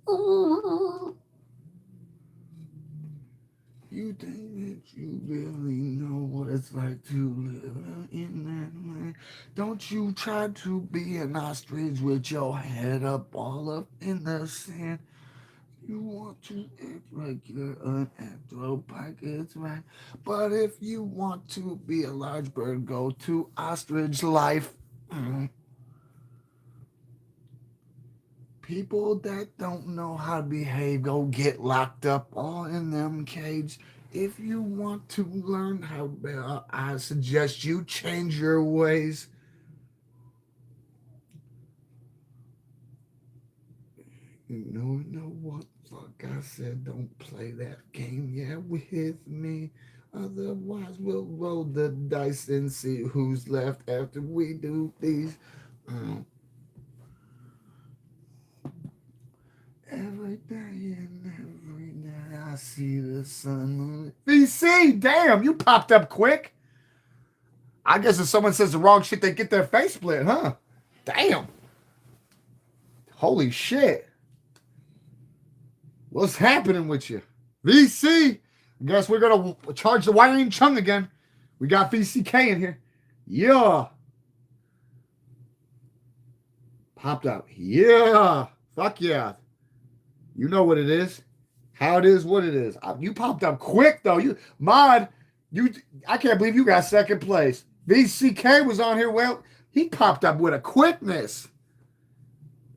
You think that you really know what it's like to live in that land? Don't you try to be an ostrich with your head up all up in the sand. You want to act like you're an anthropoid, it's right. But if you want to be a large bird, go to ostrich life. Mm. People that don't know how to behave go get locked up all in them cage. If you want to learn how better, I suggest you change your ways. You know what? Fuck, I said don't play that game, yeah, with me. Otherwise, we'll roll the dice and see who's left after we do these. Mm. Every day and every night I see the sun. VC, damn, you popped up quick. I guess if someone says the wrong shit, they get their face split, huh? Damn. Holy shit. What's happening with you? VC, I guess we're going to charge the wiring chung again. We got VCK in here. Yeah. Popped up. Yeah. Fuck yeah. You know what it is. How it is, what it is. You popped up quick though. I can't believe you got second place. VCK was on here. Well, he popped up with a quickness.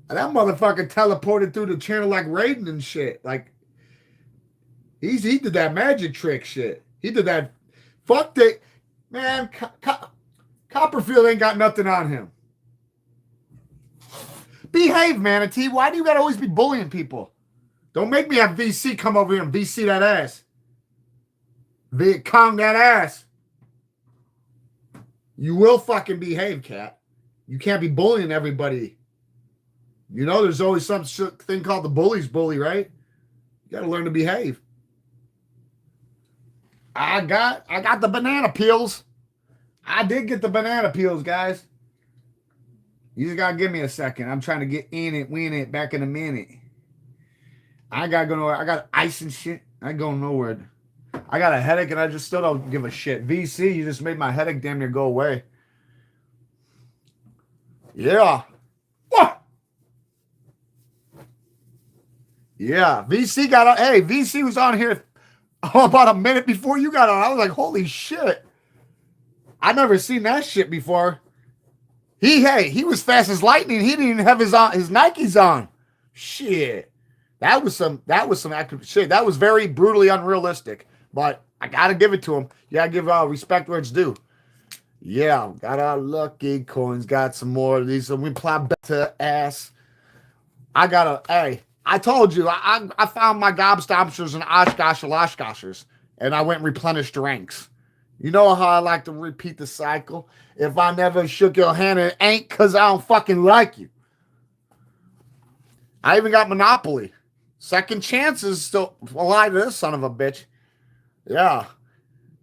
And that motherfucker teleported through the channel like Raiden and shit. Like he did that magic trick shit. He did that. Fuck it, man. Copperfield ain't got nothing on him. Behave, Manatee. Why do you gotta always be bullying people? Don't make me have VC come over here and VC that ass. Viet Cong that ass. You will fucking behave, cat. You can't be bullying everybody. You know there's always some thing called the bully's bully, right? You got to learn to behave. I got the banana peels. I did get the banana peels, guys. You just got to give me a second. I'm trying to get in it, win it, back in a minute. I got to go nowhere. I got ice and shit. I ain't going nowhere. I got a headache and I just still don't give a shit. VC, you just made my headache damn near go away. Yeah. What? Yeah. VC got on. Hey, VC was on here about a minute before you got on. I was like, holy shit. I never seen that shit before. He was fast as lightning. He didn't even have his Nikes on. Shit. That was some active shit. That was very brutally unrealistic. But I gotta give it to him. You gotta give respect where it's due. Yeah, got our lucky coins. Got some more of these. So we apply better ass. Hey, I told you, I found my gobstoppers and Oshkoshers, and I went and replenished the ranks. You know how I like to repeat the cycle? If I never shook your hand, it ain't because I don't fucking like you. I even got Monopoly. Second chances still lie to this son of a bitch. Yeah.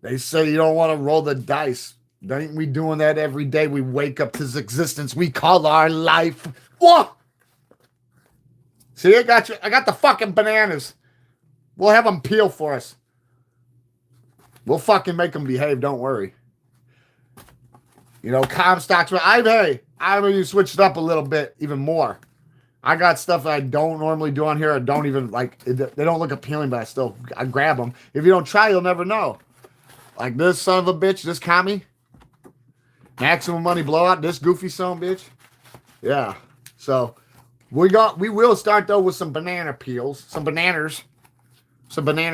They say you don't want to roll the dice. Ain't we doing that every day? We wake up to this existence we call our life. What? See, I got you. I got the fucking bananas. We'll have them peel for us. We'll fucking make them behave. Don't worry. You know, Comstocks. I've even switched up a little bit, even more. I got stuff that I don't normally do on here. I don't even like. They don't look appealing, but I grab them. If you don't try, you'll never know. Like this son of a bitch, this commie. Maximum money blowout. This goofy son of a bitch. Yeah. So we will start though with some banana peels, some banana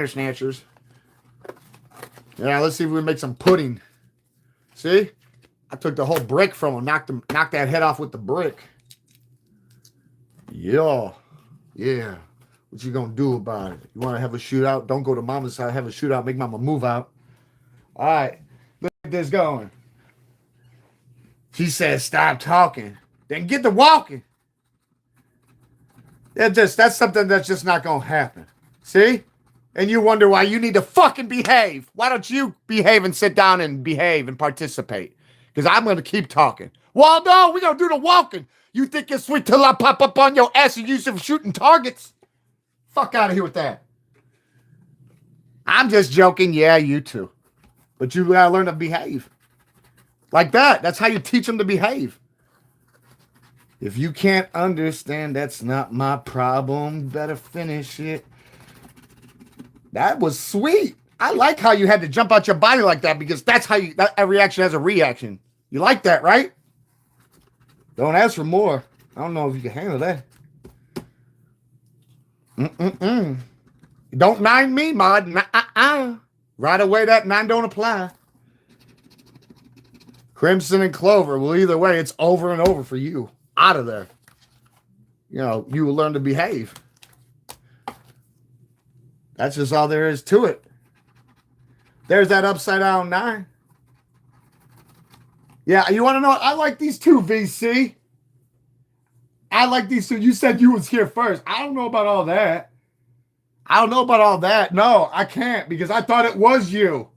snatchers. Yeah, let's see if we can make some pudding. See? I took the whole brick from him, knocked that head off with the brick. Yeah. Yeah. What you gonna do about it? You wanna have a shootout? Don't go to mama's house, have a shootout, make mama move out. Alright. Look at this going. She says stop talking. Then get to walking. That's something that's just not gonna happen. See? And you wonder why you need to fucking behave. Why don't you behave and sit down and behave and participate? Because I'm going to keep talking. Well, no, we're going to do the walking. You think you're sweet till I pop up on your ass and use it for shooting targets? Fuck out of here with that. I'm just joking. Yeah, you too. But you gotta learn to behave. Like that. That's how you teach them to behave. If you can't understand, that's not my problem. Better finish it. That was sweet. I like how you had to jump out your body like that because that's how you, that every action has a reaction. You like that, right? Don't ask for more. I don't know if you can handle that. Don't nine me, Mod. Right away, that nine don't apply. Crimson and Clover. Well, either way, it's over and over for you. Out of there. You know, you will learn to behave. That's just all there is to it. There's that upside down 9. Yeah, you want to know what? I like these two, VC. I like these two. You said you was here first. I don't know about all that. No, I can't because I thought it was you.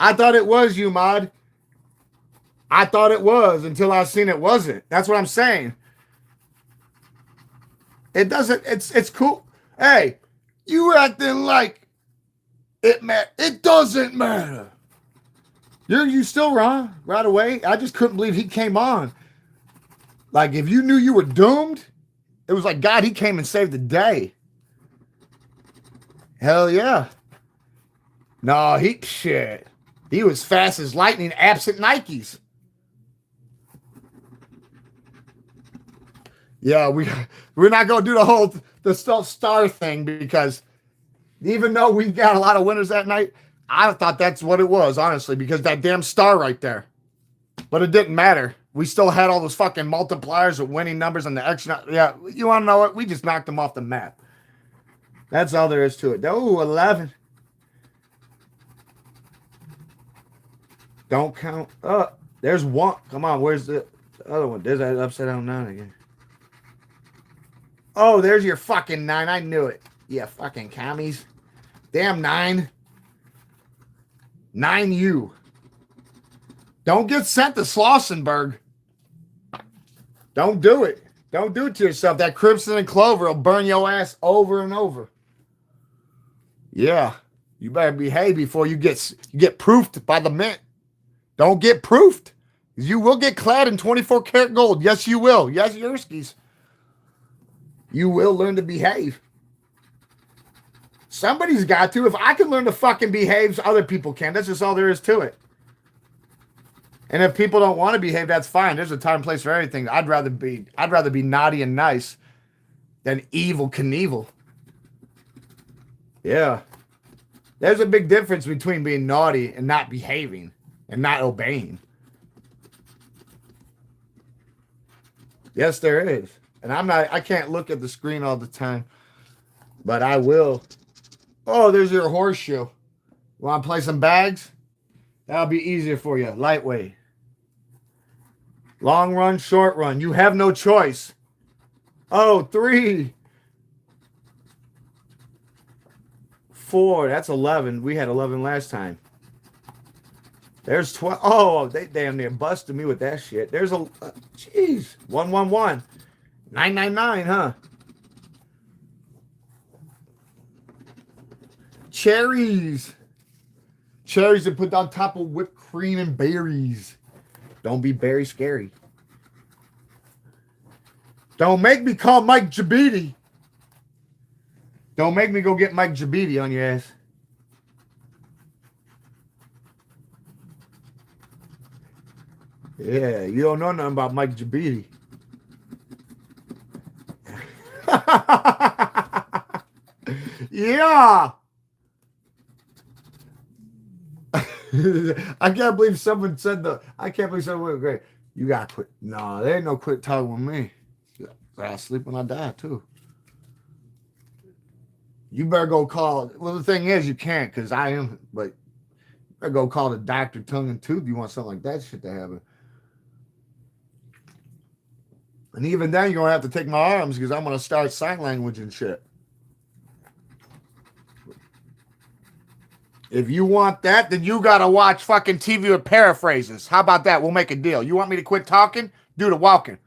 I thought it was you, Mod. I thought it was until I seen it wasn't. That's what I'm saying. It doesn't, it's cool. Hey, you acting like it doesn't matter. You still wrong right away. I just couldn't believe he came on. Like if you knew you were doomed, it was like God, he came and saved the day. Hell yeah. No, he was fast as lightning, absent Nikes. Yeah, we're not gonna do the star thing because even though we got a lot of winners that night, I thought that's what it was, honestly, because that damn star right there. But it didn't matter. We still had all those fucking multipliers of winning numbers and the extra. Yeah, you want to know what? We just knocked them off the map. That's all there is to it. Oh, 11. Don't count up. There's one. Come on, where's the other one? There's that upside down 9 again. Oh, there's your fucking 9. I knew it. Yeah, fucking commies. Damn 9. 9U. Don't get sent to Slausenberg. Don't do it. Don't do it to yourself. That Crimson and Clover will burn your ass over and over. Yeah. You better behave before you get proofed by the mint. Don't get proofed. You will get clad in 24 karat gold. Yes, you will. Yes, Yerskis. You will learn to behave. Somebody's got to. If I can learn to fucking behave, other people can. That's just all there is to it. And if people don't want to behave, that's fine. There's a time and place for everything. I'd rather be naughty and nice than evil Knievel. Yeah. There's a big difference between being naughty and not behaving and not obeying. Yes, there is. And I can't look at the screen all the time, but I will. Oh, there's your horseshoe. Want to play some bags? That'll be easier for you. Lightweight. Long run, short run. You have no choice. Oh, 3. 4. That's 11. We had 11 last time. There's 12. Oh, they damn near busted me with that shit. There's a... Jeez. 111. 999, huh? Cherries. Cherries to put on top of whipped cream and berries. Don't be berry scary. Don't make me call Mike Jabidi. Don't make me go get Mike Jabidi on your ass. Yeah, you don't know nothing about Mike Jabidi. Yeah. I can't believe someone said I can't believe someone was great. You gotta quit. No, there ain't no quit talking with me. I'll sleep when I die too. You better go call. Well, the thing is, you can't because I am. But you better go call the doctor, tongue and tooth. You want something like that shit to happen. And even then, you're gonna have to take my arms because I'm gonna start sign language and shit. If you want that, then you gotta watch fucking TV with paraphrases. How about that? We'll make a deal. You want me to quit talking? Do the walking.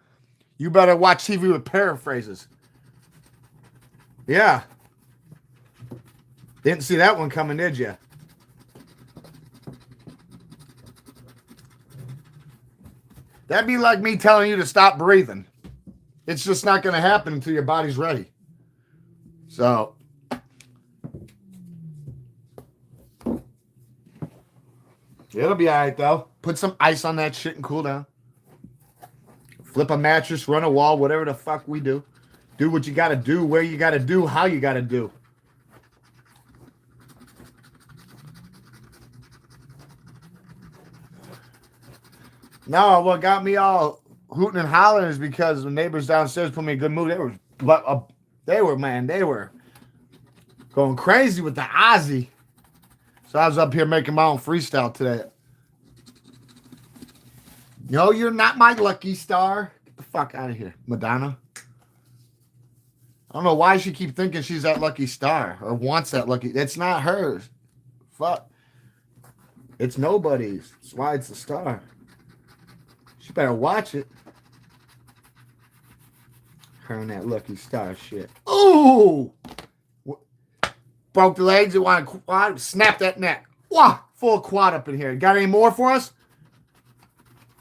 You better watch TV with paraphrases. Yeah. Didn't see that one coming, did you? That'd be like me telling you to stop breathing. It's just not going to happen until your body's ready. So, it'll be all right, though. Put some ice on that shit and cool down. Flip a mattress, run a wall, whatever the fuck we do. Do what you got to do, where you got to do, how you got to do. No, what got me all hooting and hollering is because the neighbors downstairs put me in a good mood. They were going crazy with the Ozzy. So I was up here making my own freestyle today. No, you're not my lucky star. Get the fuck out of here, Madonna. I don't know why she keep thinking she's that lucky star or wants that lucky. It's not hers. Fuck. It's nobody's. That's why it's a star. She better watch it. Her and that lucky star shit. Ooh! Broke the legs. You want to quad? Snap that neck. Wah! Full quad up in here. Got any more for us?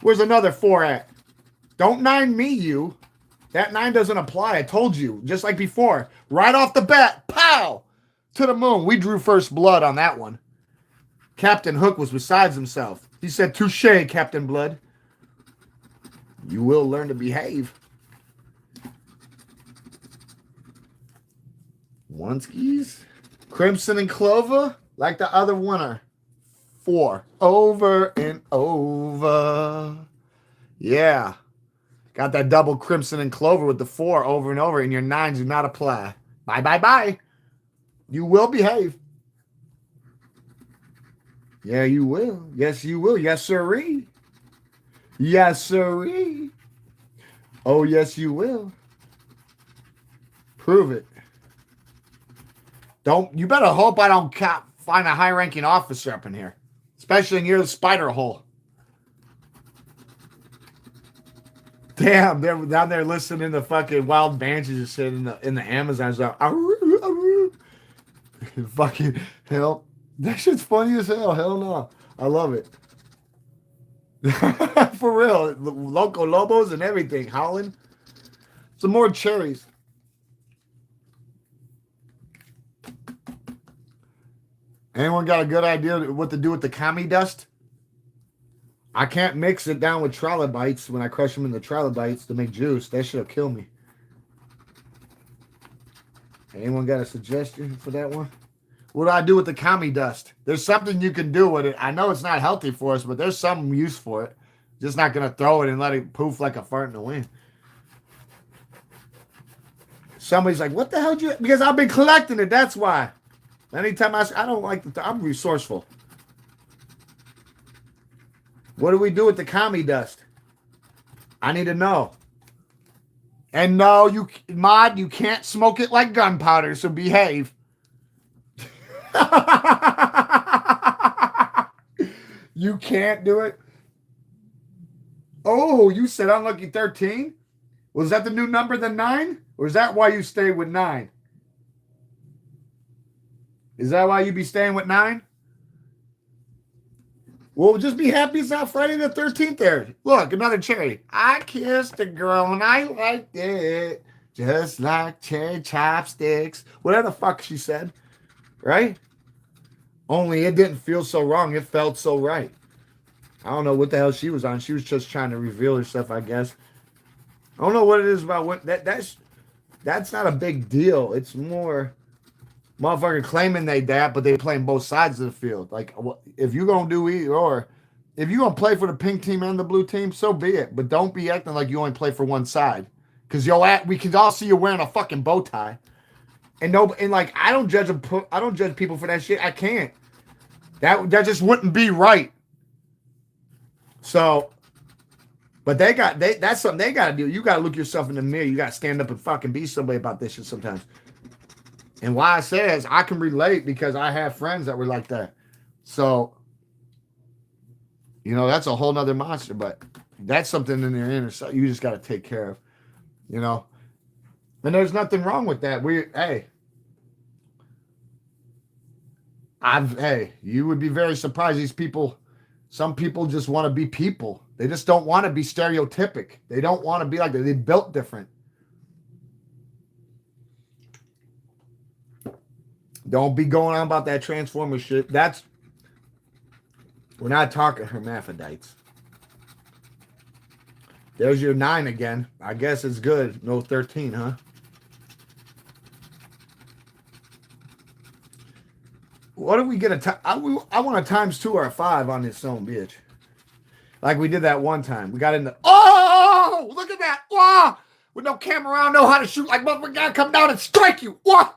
Where's another 4 at? Don't 9 me, you. That 9 doesn't apply. I told you. Just like before. Right off the bat. Pow! To the moon. We drew first blood on that one. Captain Hook was besides himself. He said, touche, Captain Blood. You will learn to behave. Oneskis. Crimson and Clover. Like the other winner. 4. Over and over. Yeah. Got that double Crimson and Clover with the 4 over and over, and your 9s do not apply. Bye, bye, bye. You will behave. Yeah, you will. Yes, you will. Yes, sirree. Yes, sirree. Oh, yes, you will. Prove it. You better hope I don't find a high-ranking officer up in here. Especially near the spider hole. Damn, they're down there listening to fucking wild banshee and shit in the Amazon. So, fucking hell. That shit's funny as hell. Hell no. I love it. For real. Loco Lobos and everything. Howling. Some more cherries. Anyone got a good idea what to do with the kami dust? I can't mix it down with trilobites when I crush them in the trilobites to make juice. That shit'll kill me. Anyone got a suggestion for that one? What do I do with the kami dust? There's something you can do with it. I know it's not healthy for us, but there's some use for it. Just not going to throw it and let it poof like a fart in the wind. Somebody's like, what the hell did you... Because I've been collecting it, that's why. Anytime I don't like I'm resourceful. What do we do with the kami dust? I need to know. And no, you can't smoke it like gunpowder, so behave. You can't do it. Oh, you said unlucky 13? Was that the new number than 9? Or is that why you stay with 9? Is that why you be staying with 9? Well, just be happy it's not Friday the 13th there. Look, another cherry. I kissed a girl and I liked it. Just like cherry chopsticks. Whatever the fuck she said. Right? Only it didn't feel so wrong. It felt so right. I don't know what the hell she was on. She was just trying to reveal herself, I guess. I don't know what it is about what that's not a big deal. It's more motherfucker claiming they that, but they playing both sides of the field. Like, if you're going to do either or, if you're going to play for the pink team and the blue team, so be it. But don't be acting like you only play for one side. Because we can all see you wearing a fucking bow tie. And like, I don't judge people for that shit. I can't. That just wouldn't be right. So, but that's something they got to do. You got to look yourself in the mirror. You got to stand up and fucking be somebody about this shit sometimes. And why I say is I can relate because I have friends that were like that. So, that's a whole nother monster, but that's something in their inner self you just got to take care of, And there's nothing wrong with that. Hey, Hey, you would be very surprised. These people, some people just want to be people. They just don't want to be stereotypic. They don't want to be like that. They built different. Don't be going on about that Transformer shit. We're not talking hermaphrodites. There's your 9 again. I guess it's good. No 13, huh? What do we get I want a ×2 or a 5 on this zone, bitch. Like we did that one time. We got in the... Oh! Look at that! Wah! With no camera around, know how to shoot. Like, we gotta come down and strike you. Wah!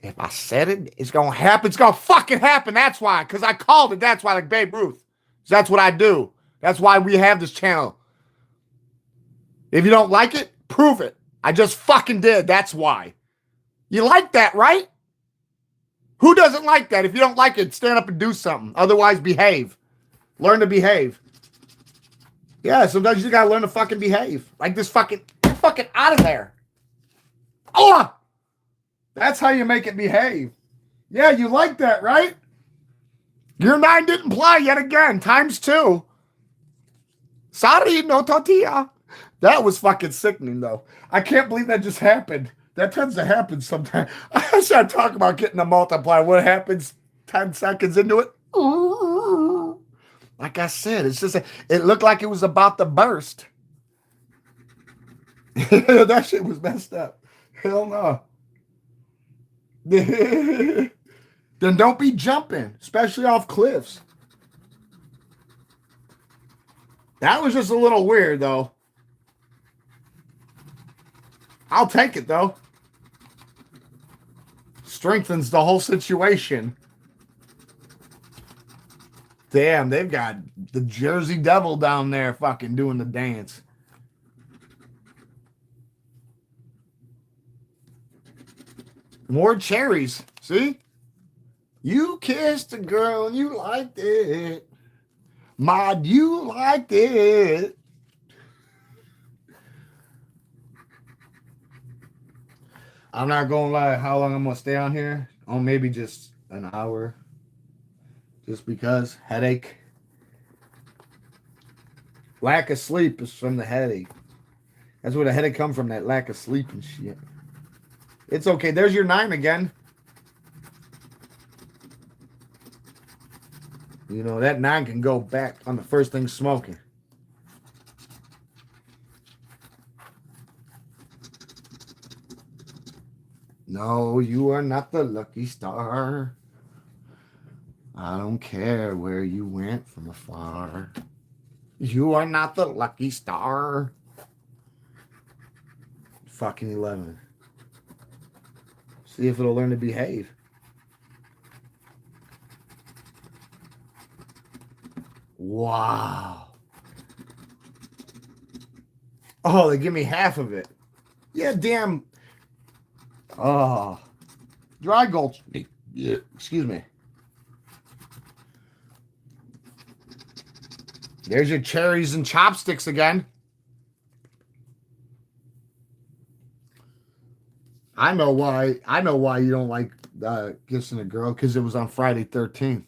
If I said it, it's gonna happen. It's gonna fucking happen. That's why. Because I called it. That's why, like Babe Ruth. That's what I do. That's why we have this channel. If you don't like it, prove it. I just fucking did. That's why. You like that, right? Who doesn't like that? If you don't like it, stand up and do something. Otherwise, behave. Learn to behave. Yeah, sometimes you gotta learn to fucking behave. Like this fucking, get fucking out of there. Oh! That's how you make it behave. Yeah, you like that, right? Your 9 didn't apply yet again. ×2. Sorry, no tortilla. That was fucking sickening, though. I can't believe that just happened. That tends to happen sometimes. I start talking about getting a multiplier. What happens 10 seconds into it? Ooh. Like I said, it's just it looked like it was about to burst. That shit was messed up. Hell no. Then don't be jumping, especially off cliffs. That was just a little weird, though. I'll take it, though. Strengthens the whole situation. Damn, they've got the Jersey Devil down there fucking doing the dance. More cherries. See? You kissed a girl and you liked it. Mod, you liked it. I'm not gonna lie, how long I'm gonna stay on here? Oh, maybe just an hour. Just because headache. Lack of sleep is from the headache. That's where the headache come from, that lack of sleep and shit. It's okay. There's your 9 again. You know, that 9 can go back on the first thing smoking. No, you are not the lucky star. I don't care where you went from afar. You are not the lucky star. Fucking 11. See if it'll learn to behave. Wow. Oh, they give me half of it. Yeah, damn. Oh. Dry gulch. Yeah, excuse me. There's your cherries and chopsticks again. I know why. I know why you don't like kissing a girl, because it was on Friday 13th.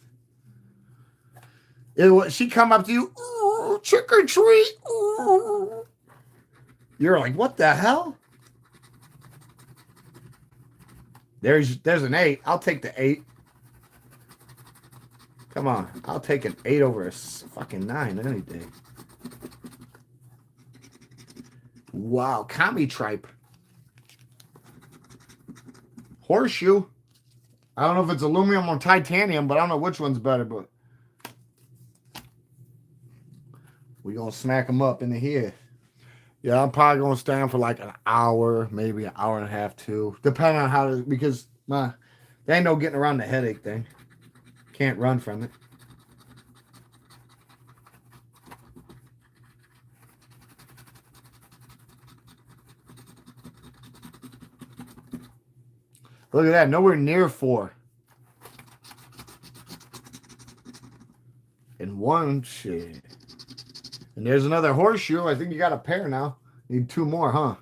She come up to you, ooh, trick or treat. Ooh. You're like, what the hell? There's an 8. I'll take the 8. Come on, I'll take an 8 over a fucking 9 any day. Wow, commie tripe. Horseshoe. I don't know if it's aluminum or titanium, but I don't know which one's better, but we're going to smack them up in the head. Yeah, I'm probably going to stay on for like an hour, maybe an hour and a half, too. Depending on how, because there ain't no getting around the headache thing. Can't run from it. Look at that. Nowhere near 4. And 1 shit. And there's another horseshoe. I think you got a pair now. Need 2 more, huh?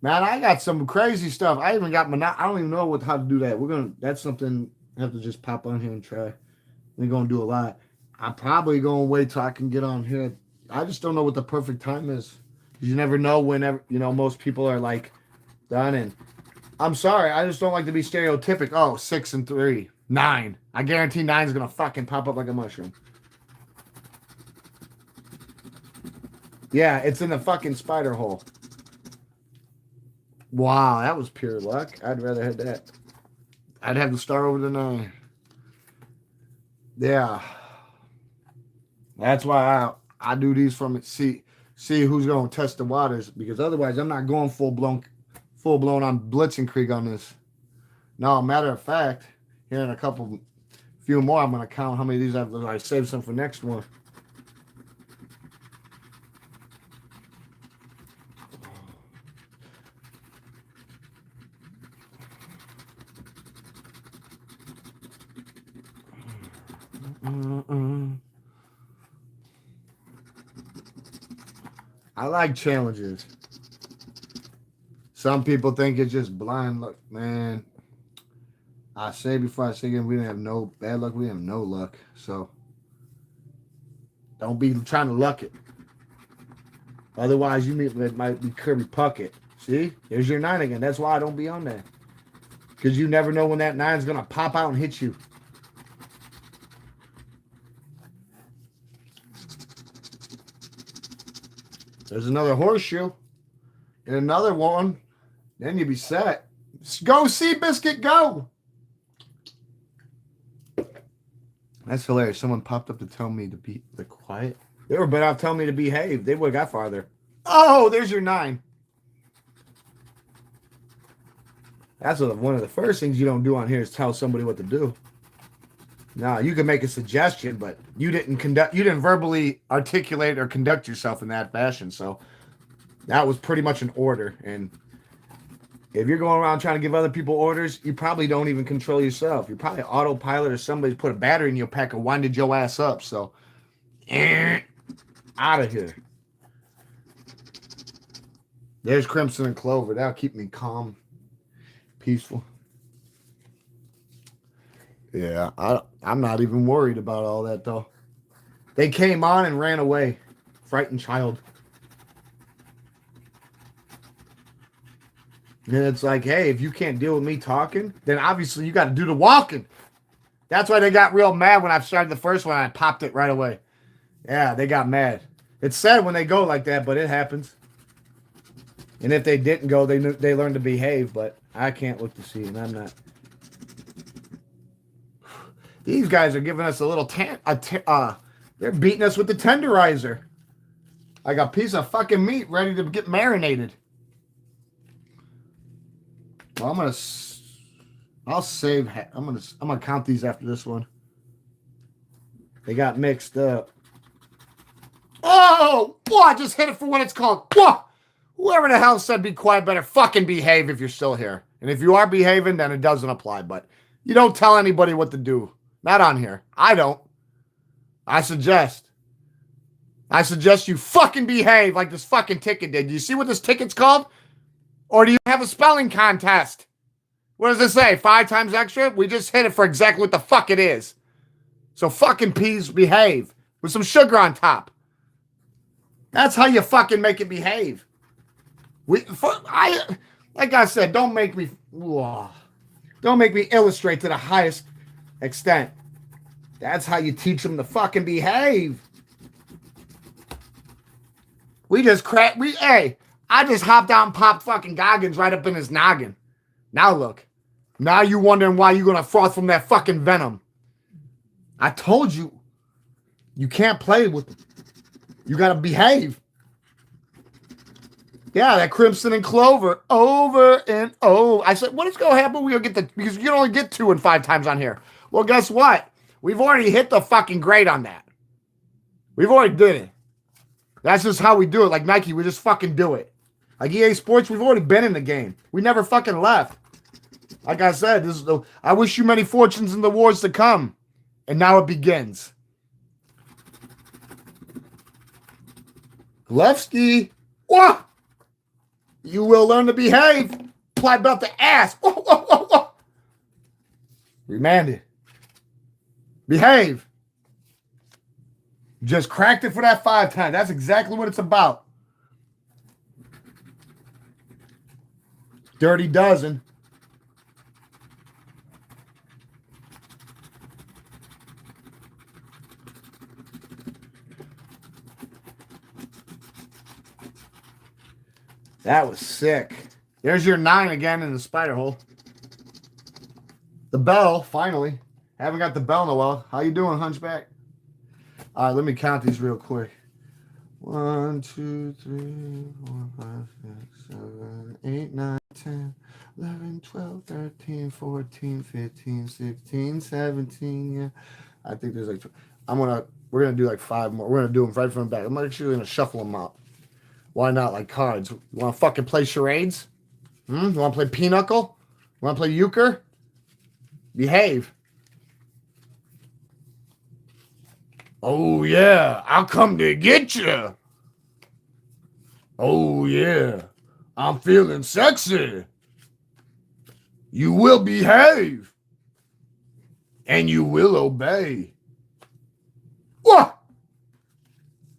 Man, I got some crazy stuff. I even got I don't even know how to do that. That's something I have to just pop on here and try. We're gonna do a lot. I'm probably gonna wait till I can get on here. I just don't know what the perfect time is. You never know whenever, most people are like done. And I'm sorry, I just don't like to be stereotypic. Oh, 6 and 3, 9. I guarantee 9 is gonna fucking pop up like a mushroom. Yeah, it's in the fucking spider hole. Wow, that was pure luck. I'd rather have that. I'd have to start over the 9. Yeah. That's why I do these from it. See who's gonna test the waters, because otherwise I'm not going full blown on Blitzkrieg on this. No, matter of fact, here in a few more, I'm gonna count how many of these I saved some for next one. I like challenges. Some people think it's just blind luck, man. I say before I say again, we didn't have no bad luck. We have no luck. So don't be trying to luck it. Otherwise, it might be Kirby Puckett. See, there's your 9 again. That's why I don't be on that, because you never know when that 9 is gonna pop out and hit you. There's another horseshoe and another one. Then you'll be set. Go, Seabiscuit, go. That's hilarious. Someone popped up to tell me to be quiet. They were better off telling me to behave. They would have got farther. Oh, there's your 9. That's one of the first things you don't do on here is tell somebody what to do. No, you can make a suggestion, but you didn't verbally articulate or conduct yourself in that fashion. So that was pretty much an order. And if you're going around trying to give other people orders, you probably don't even control yourself. You're probably autopilot, or somebody's put a battery in your pack and winded your ass up. So out of here. There's Crimson and Clover. That'll keep me calm, peaceful. Yeah, I'm not even worried about all that, though. They came on and ran away. Frightened child. And it's like, hey, if you can't deal with me talking, then obviously you got to do the walking. That's why they got real mad when I started the first one. I popped it right away. Yeah, they got mad. It's sad when they go like that, but it happens. And if they didn't go, they learned to behave, but I can't look to see, and I'm not. These guys are giving us a little they're beating us with the tenderizer. Like a piece of fucking meat ready to get marinated. Well, I'll save. I'm gonna count these after this one. They got mixed up. Oh, boy, I just hit it for what it's called. Whoa. Whoever the hell said be quiet better fucking behave if you're still here. And if you are behaving, then it doesn't apply. But you don't tell anybody what to do. Not on here. I don't. I suggest you fucking behave like this fucking ticket did. Do you see what this ticket's called? Or do you have a spelling contest? What does it say? 5 times extra? We just hit it for exactly what the fuck it is. So fucking please behave. With some sugar on top. That's how you fucking make it behave. Like I said, don't make me illustrate to the highest extent. That's how you teach them to fucking behave. I just hopped out and popped fucking Goggins right up in his noggin. Now look. Now you wondering why you're gonna froth from that fucking venom. I told you. You can't play with it. You gotta behave. Yeah, that Crimson and Clover over and over. I said, what is going to happen? Because you can only get 2 and 5 times on here. Well, guess what? We've already hit the fucking grade on that. We've already did it. That's just how we do it. Like Nike, we just fucking do it. Like EA Sports, we've already been in the game. We never fucking left. Like I said, I wish you many fortunes in the wars to come. And now it begins. Lefty. What? You will learn to behave. Apply belt to ass. Whoa, whoa, whoa, whoa. Remanded. Behave. Just cracked it for that 5 times. That's exactly what it's about. Dirty dozen. That was sick. There's your 9 again in the spider hole. The bell, finally. Haven't got the bell in a while. How you doing, Hunchback? All right, let me count these real quick. 1, 2, 3, 4, 5, 6, 7, 8, 9, 10, 11, 12, 13, 14, 15, 16, 17. Yeah. I think there's like, we're gonna do like 5 more. We're gonna do them right from the back. I'm actually gonna shuffle them out. Why not? Like cards. You wanna fucking play charades? You wanna play pinochle? You wanna play euchre? Behave. Oh, yeah, I'll come to get you. Oh, yeah, I'm feeling sexy. You will behave. And you will obey. What?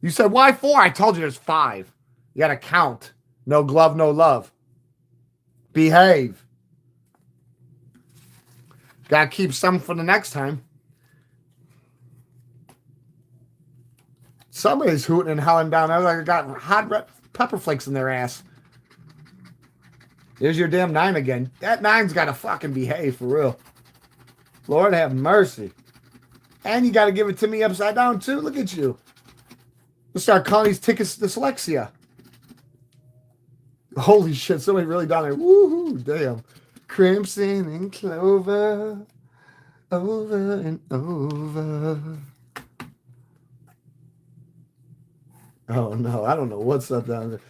You said, why 4? I told you there's 5. You got to count. No glove, no love. Behave. Got to keep some for the next time. Somebody's hooting and howling down there like I got hot pepper flakes in their ass. There's your damn 9 again. That 9's got to fucking behave for real. Lord have mercy. And you got to give it to me upside down too. Look at you. Let's start calling these tickets dyslexia. Holy shit, somebody really down there. Woohoo, damn. Crimson and clover. Over and over. Oh, no. I don't know what's up down there.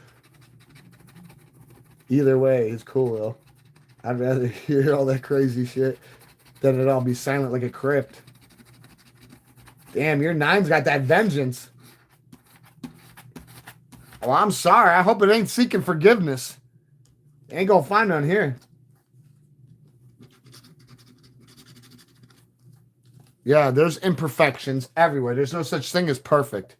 Either way, it's cool, though. I'd rather hear all that crazy shit than it all be silent like a crypt. Damn, your 9's got that vengeance. Well, I'm sorry. I hope it ain't seeking forgiveness. Ain't gonna find none here. Yeah, there's imperfections everywhere. There's no such thing as perfect.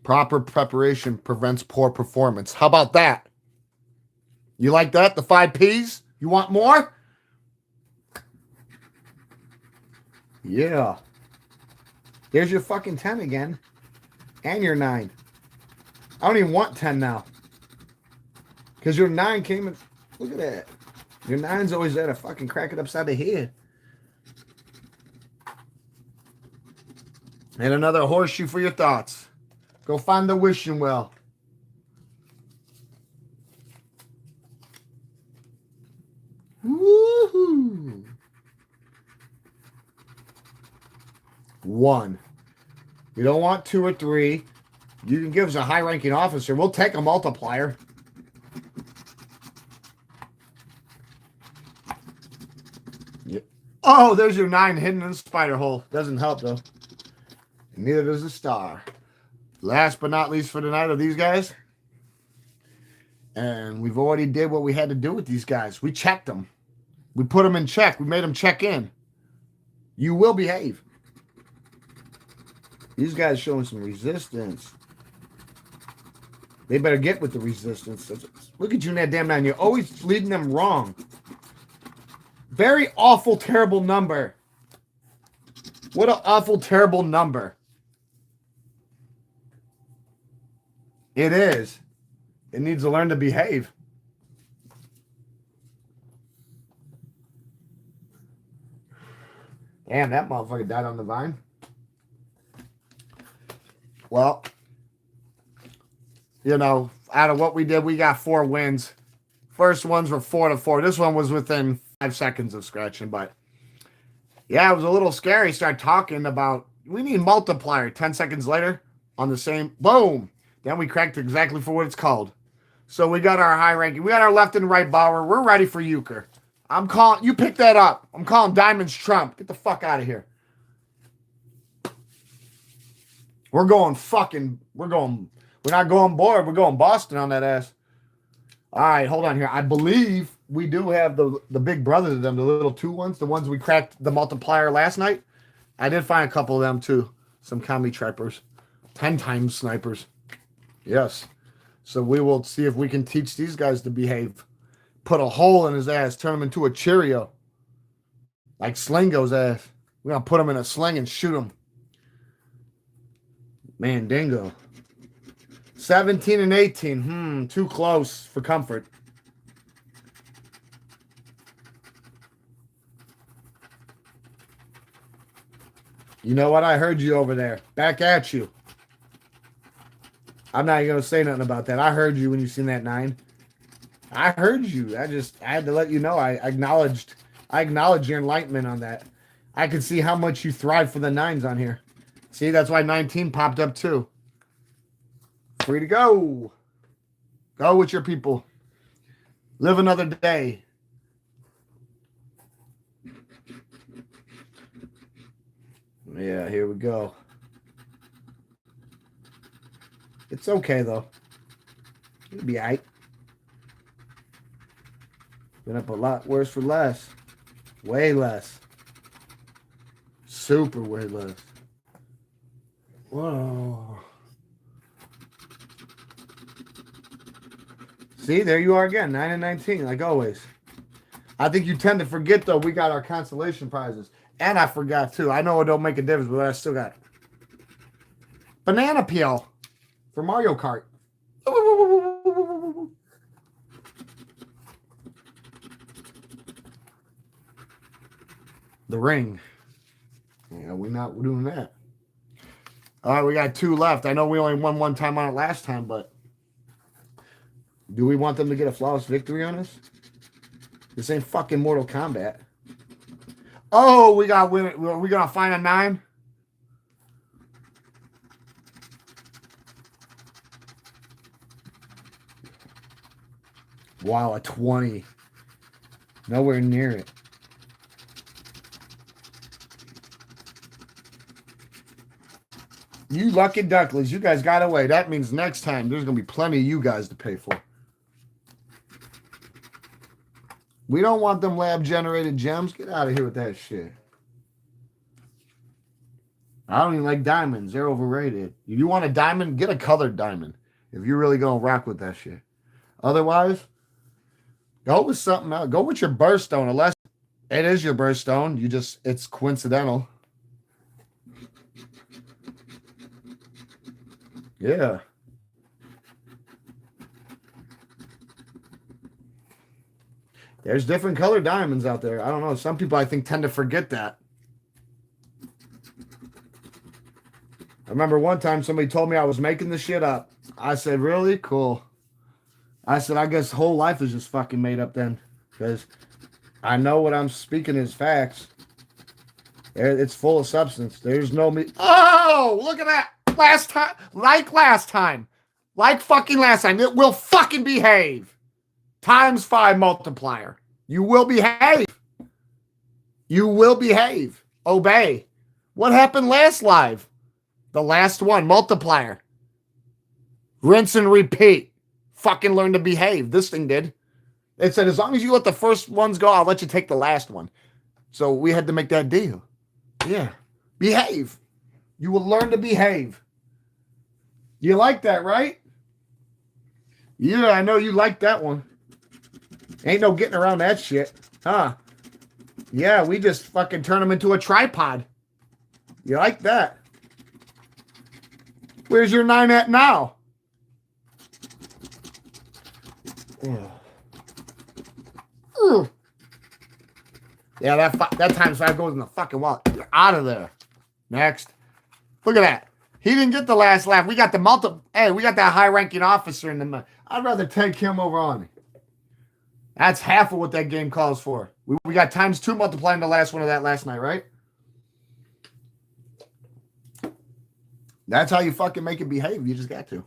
Proper preparation prevents poor performance. How about that? You like that? The 5 P's? You want more? Yeah. There's your fucking 10 again. And your 9. I don't even want 10 now. Because your 9 came in. Look at that. Your 9's always there to fucking crack it upside the head. And another horseshoe for your thoughts. Go find the wishing well. Woohoo! 1. You don't want 2 or 3. You can give us a high-ranking officer. We'll take a multiplier. Yeah. Oh, there's your 9 hidden in the spider hole. Doesn't help, though. Neither does the star. Last but not least for tonight are these guys. And we've already did what we had to do with these guys. We checked them. We put them in check. We made them check in. You will behave. These guys showing some resistance. They better get with the resistance. Look at you in that damn 9. You're always leading them wrong. Very awful, terrible number. What an awful, terrible number. It is. It needs to learn to behave. Damn, that motherfucker died on the vine. Well, you know, out of what we did, we got 4 wins. First ones were 4-4. This one was within 5 seconds of scratching, but yeah, it was a little scary. Start talking about, we need multiplier. 10 seconds later, on the same, boom. Then we cracked exactly for what it's called. So we got our high ranking. We got our left and right Bauer. We're ready for euchre. I'm calling, you pick that up. I'm calling diamonds Trump. Get the fuck out of here. We're going We're not going board. We're going Boston on that ass. All right, hold on here. I believe we do have the big brothers of them, the little 2 ones, the ones we cracked the multiplier last night. I did find a couple of them too. Some combi trappers. 10 times snipers. Yes. So we will see if we can teach these guys to behave. Put a hole in his ass. Turn him into a Cheerio. Like Slingo's ass. We're going to put him in a sling and shoot him. Mandingo. 17 and 18. Too close for comfort. You know what? I heard you over there. Back at you. I'm not even going to say nothing about that. I heard you when you seen that 9. I heard you. I had to let you know. I acknowledged your enlightenment on that. I could see how much you thrive for the 9s on here. See, that's why 19 popped up too. Free to go. Go with your people. Live another day. Yeah, here we go. It's okay, though. It'll be all right. Been up a lot worse for less. Way less. Super way less. Whoa. See, there you are again. 9 and 19, like always. I think you tend to forget, though, we got our consolation prizes. And I forgot, too. I know it don't make a difference, but I still got banana peel for Mario Kart. The ring. Yeah, we're not doing that. All right, we got 2 left. I know we only won 1 time on it last time, but do we want them to get a flawless victory on us? This ain't fucking Mortal Kombat. Oh, we got win. Are we gonna find a 9? Wow, a 20. Nowhere near it. You lucky ducklings, you guys got away. That means next time there's gonna be plenty of you guys to pay for. We don't want them lab-generated gems. Get out of here with that shit. I don't even like diamonds. They're overrated. If you want a diamond, get a colored diamond. If you're really going to rock with that shit. Otherwise, go with something else. Go with your birthstone. Unless it is your birthstone. It's coincidental. Yeah. There's different colored diamonds out there. I don't know. Some people, I think, tend to forget that. I remember one time somebody told me I was making this shit up. I said, really? Cool. I said, I guess whole life is just fucking made up then. Because I know what I'm speaking is facts. It's full of substance. There's no me. Oh, look at that. Last time. Like fucking last time. It will fucking behave. ×5 multiplier. You will behave. You will behave. Obey. What happened last live? The last one, multiplier. Rinse and repeat. Fucking learn to behave. This thing did. It said, as long as you let the first ones go, I'll let you take the last one. So we had to make that deal. Yeah. Behave. You will learn to behave. You like that, right? Yeah, I know you like that one. Ain't no getting around that shit. Huh? Yeah, we just fucking turn them into a tripod. You like that? Where's your 9 at now? Yeah, that ×5 goes in the fucking wallet. You're out of there. Next. Look at that. He didn't get the last laugh. We got the Hey, we got that high-ranking officer in the. I'd rather take him over on me. That's half of what that game calls for. We got ×2 multiplying the last one of that last night, right? That's how you fucking make it behave. You just got to.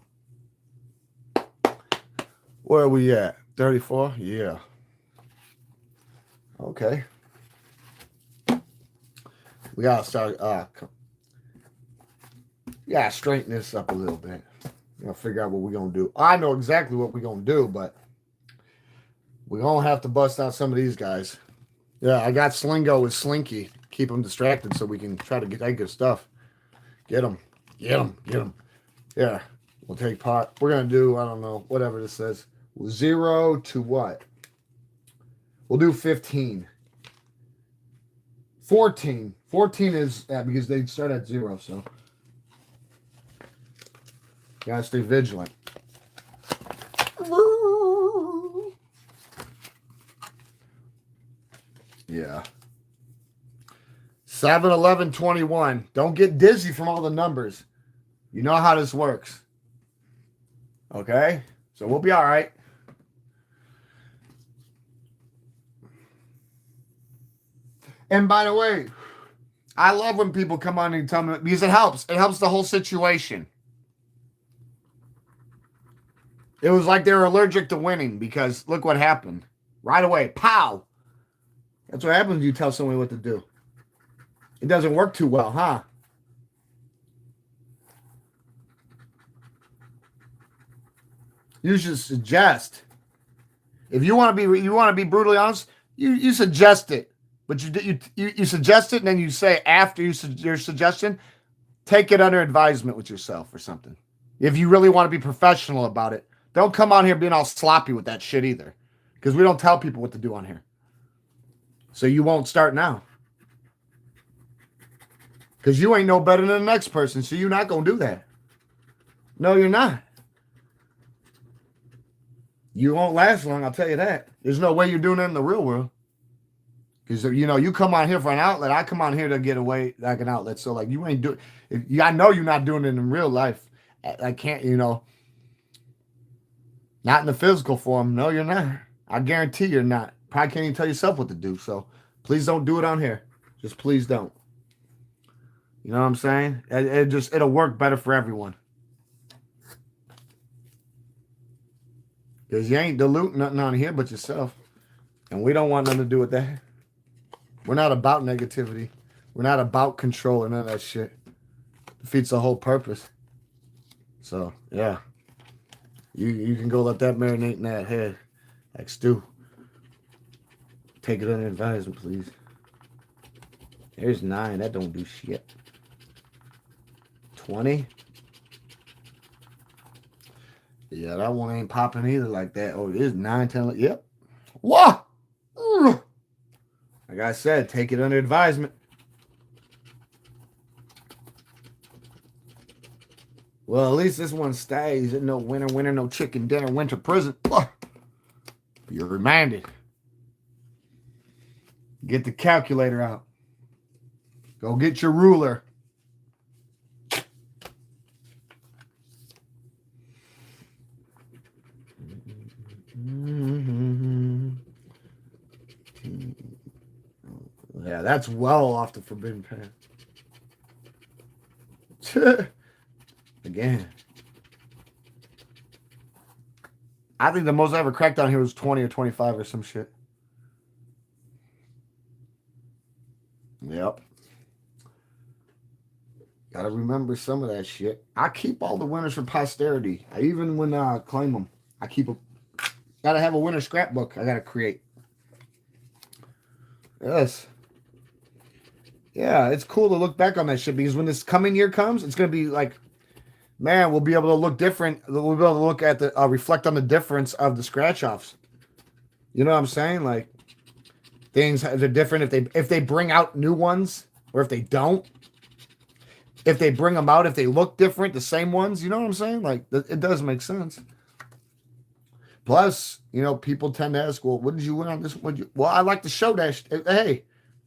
Where are we at? 34? Yeah. Okay. We gotta start. We gotta straighten this up a little bit. I'll figure out what we're gonna do. I know exactly what we're gonna do, but we're gonna have to bust out some of these guys. Yeah, I got Slingo with Slinky. Keep them distracted so we can try to get that good stuff. Get them. Get them. Get them. Yeah. We'll take pot. We're going to do, I don't know, whatever this says. 0 to what? We'll do 15. 14. 14 is because they start at 0, so. Gotta stay vigilant. Yeah. 7, 11, 21. Don't get dizzy from all the numbers. You know how this works. Okay? So we'll be all right. And by the way, I love when people come on and tell me, because it helps. It helps the whole situation. It was like they were allergic to winning because look what happened. Right away. Pow! That's what happens when you tell someone what to do. It doesn't work too well, huh? You should suggest. If you want to be brutally honest, you suggest it. But you suggest it and then you say after your suggestion, take it under advisement with yourself or something. If you really want to be professional about it, don't come on here being all sloppy with that shit either. Because we don't tell people what to do on here. So you won't start now. Because you ain't no better than the next person, so you're not going to do that. No, you're not. You won't last long, I'll tell you that. There's no way you're doing that in the real world. Because, you come on here for an outlet. I come on here to get away like an outlet. So, like, you ain't doing it. I know you're not doing it in real life. I can't, not in the physical form. No, you're not. I guarantee you're not. Probably can't even tell yourself what to do. So, please don't do it on here. Just please don't. You know what I'm saying? It'll work better for everyone. Because you ain't diluting nothing on here but yourself. And we don't want nothing to do with that. We're not about negativity. We're not about control or none of that shit. Defeats the whole purpose. So, yeah. You can go let that marinate in that head. Like stew. Take it under advisement, please. There's 9. That don't do shit. 20. Yeah, that one ain't popping either like that. Oh, it is 9, 10. Yep. What? Like I said, take it under advisement. Well, at least this one stays. No winter, no chicken dinner, winter prison. You're reminded. Get the calculator out. Go get your ruler. Yeah, that's well off the forbidden path. Again. I think the most I ever cracked on here was 20 or 25 or some shit. Yep. Gotta remember some of that shit. I keep all the winners for posterity. I even when I claim them, I keep them. Gotta have a winner scrapbook I gotta create. Yes. Yeah, it's cool to look back on that shit because when this coming year comes, it's gonna be like, man, we'll be able to look different. We'll be able to look at the reflect on the difference of the scratch offs. You know what I'm saying? Like things are different if they bring out new ones or if they don't. If they bring them out, if they look different, the same ones. You know what I'm saying? Like it does make sense. Plus, people tend to ask, well, what did you win on this? Well, I like to show that. Hey,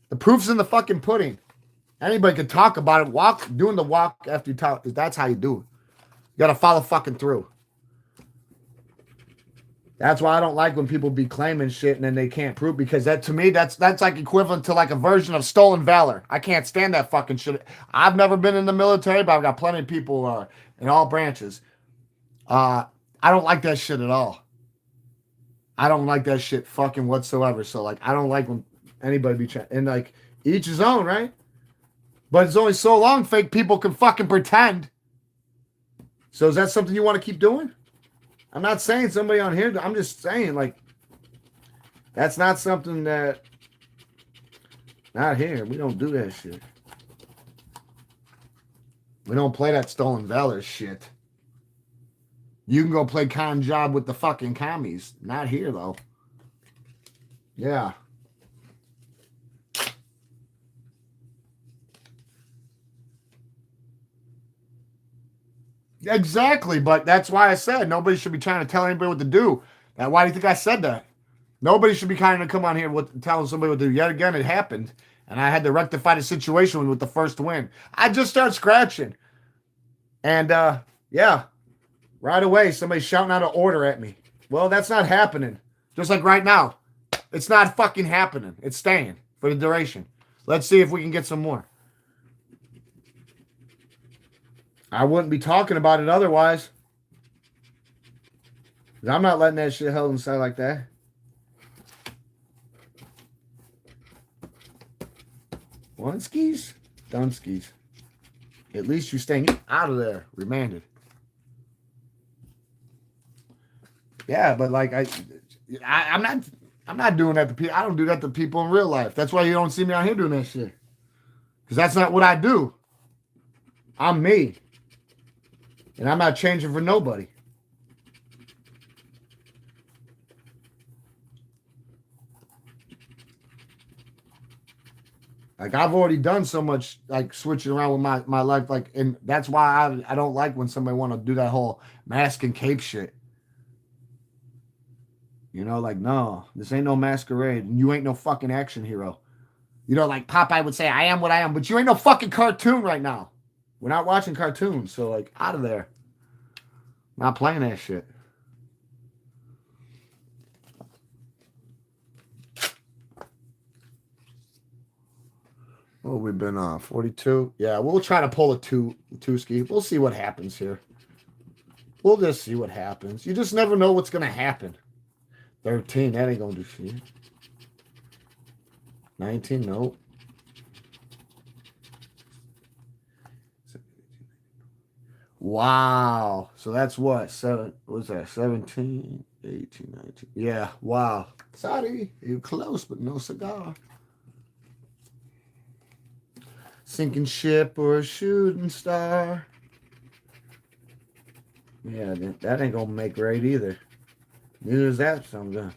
the proof's in the fucking pudding. Anybody can talk about it. Doing the walk after you talk. That's how you do it. You got to follow fucking through. That's why I don't like when people be claiming shit and then they can't prove because that to me that's like equivalent to like a version of stolen valor. I can't stand that fucking shit. I've never been in the military, but I've got plenty of people in all branches. I don't like that shit at all. I don't like that shit fucking whatsoever. So like I don't like when anybody be trying and like each his own, right? But it's only so long fake people can fucking pretend. So is that something you want to keep doing? I'm not saying somebody on here. I'm just saying, like, that's not something that. Not here. We don't do that shit. We don't play that stolen valor shit. You can go play con job with the fucking commies. Not here, though. Yeah. Exactly, but that's why I said nobody should be trying to tell anybody what to do. Now, why do you think I said that? Nobody should be trying to come on here with telling somebody what to do. Yet again, it happened, and I had to rectify the situation with the first win. I just start scratching, and yeah, right away somebody's shouting out an order at me. Well, that's not happening. Just like right now, it's not fucking happening. It's staying for the duration. Let's see if we can get some more. I wouldn't be talking about it otherwise. I'm not letting that shit held inside like that. One-skis? Done-skis. At least you're staying out of there. Remanded. Yeah, but like I'm not doing that to people. I don't do that to people in real life. That's why you don't see me out here doing that shit. Because that's not what I do. I'm me. And I'm not changing for nobody. Like, I've already done so much, like, switching around with my life. Like, and that's why I don't like when somebody want to do that whole mask and cape shit. You know, like, no, this ain't no masquerade. And you ain't no fucking action hero. You know, like Popeye would say, I am what I am. But you ain't no fucking cartoon right now. We're not watching cartoons. So, like, out of there. Not playing that shit. Oh, we've been 42. Yeah, we'll try to pull a two ski. We'll see what happens here. We'll just see what happens. You just never know what's going to happen. 13, that ain't going to do shit. 19, nope. Wow. So that's what? What's that? 17, 18, 19. Yeah, wow. Sorry, you close, but no cigar. Sinking ship or a shooting star. Yeah, that ain't gonna make right either. Neither is that something.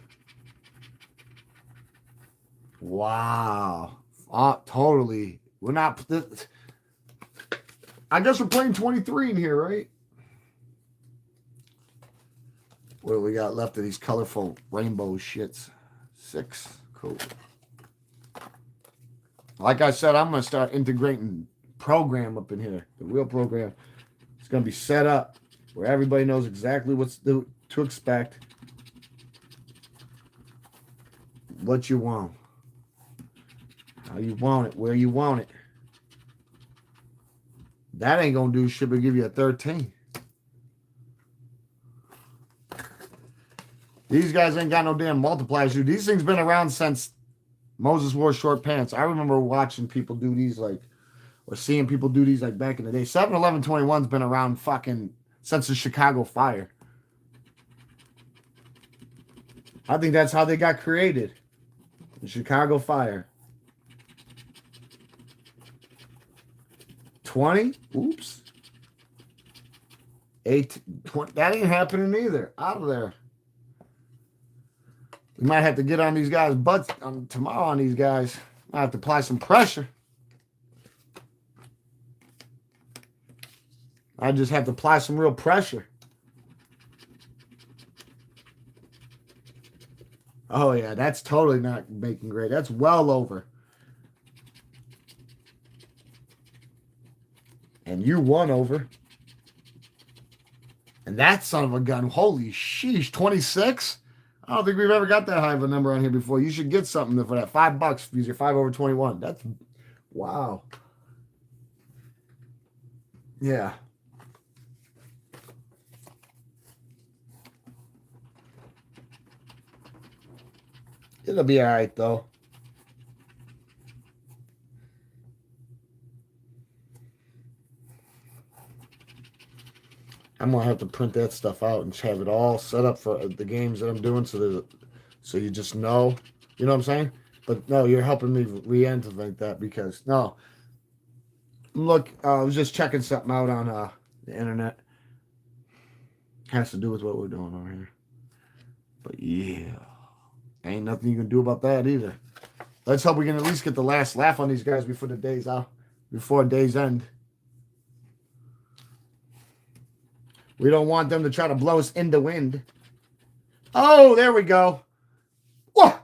Wow. Totally. We're not. I guess we're playing 23 in here, right? What do we got left of these colorful rainbow shits? 6. Cool. Like I said, I'm going to start integrating program up in here. The real program. It's going to be set up where everybody knows exactly what to expect. What you want. How you want it. Where you want it. That ain't going to do shit but give you a 13. These guys ain't got no damn multipliers. Dude. These things been around since Moses wore short pants. I remember watching people do these, like, or seeing people do these, like, back in the day. 7-11-21's been around fucking since the Chicago Fire. I think that's how they got created. The Chicago Fire. 20? Oops. 8, 20. That ain't happening either. Out of there. We might have to get on these guys' butts tomorrow on these guys. I have to apply some pressure. I just have to apply some real pressure. Oh, yeah, that's totally not making great. That's well over. And you won over. And that son of a gun, holy sheesh, 26? I don't think we've ever got that high of a number on here before. You should get something for that. $5 use your 5/21. That's wow. Yeah. It'll be all right though. I'm gonna have to print that stuff out and have it all set up for the games that I'm doing, so you just know, you know what I'm saying. But no, you're helping me re-activate that because no, look, I was just checking something out on the internet. Has to do with what we're doing over here. But yeah, ain't nothing you can do about that either. Let's hope we can at least get the last laugh on these guys before the day's out, before day's end. We don't want them to try to blow us in the wind. Oh, there we go. Whoa!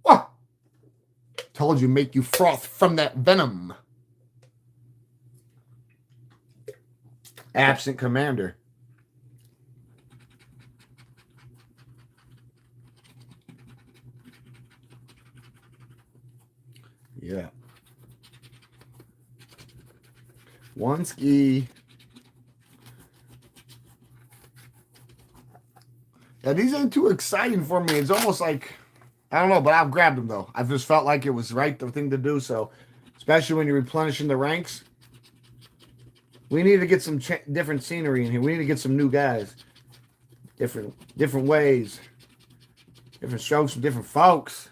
Whoa! Told you, make you froth from that venom. Absent commander. Yeah. One ski. Yeah, these ain't too exciting for me. It's almost like, I don't know, but I've grabbed them though. I just felt like it was right the thing to do. So, especially when you're replenishing the ranks, we need to get some different scenery in here. We need to get some new guys, different ways, different strokes from different folks.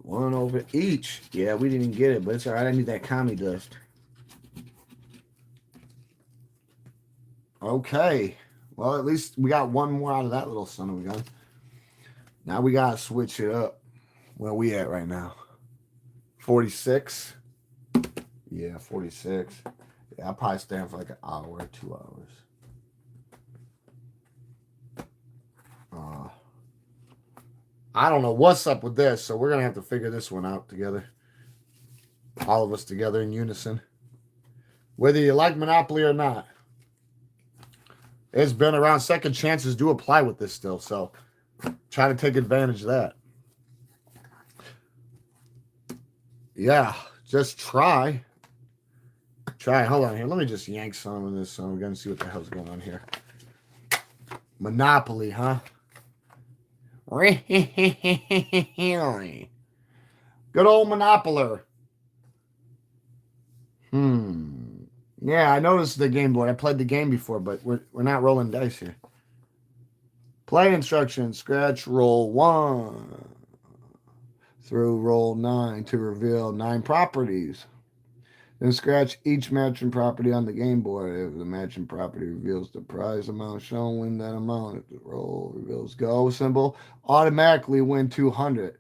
One over each. Yeah, we didn't get it, but it's all right. I need that commie dust. Okay. Well, at least we got one more out of that little son of a gun. Now we got to switch it up. Where we at right now? 46. Yeah, 46. Yeah, I'll probably stand for like an hour, 2 hours. I don't know what's up with this, so we're going to have to figure this one out together. All of us together in unison. Whether you like Monopoly or not. It's been around. Second chances do apply with this still, so try to take advantage of that. Yeah, just try. Hold on here. Let me just yank some of this so we're going to see what the hell's going on here. Monopoly, huh? Really? Good old Monopoler. Yeah, I noticed the Game Boy. I played the game before, but we're not rolling dice here. Play instructions. Scratch roll 1 through roll 9 to reveal 9 properties. Then scratch each matching property on the game board. If the matching property reveals the prize amount shown, win that amount. If the roll reveals go symbol, automatically win 200.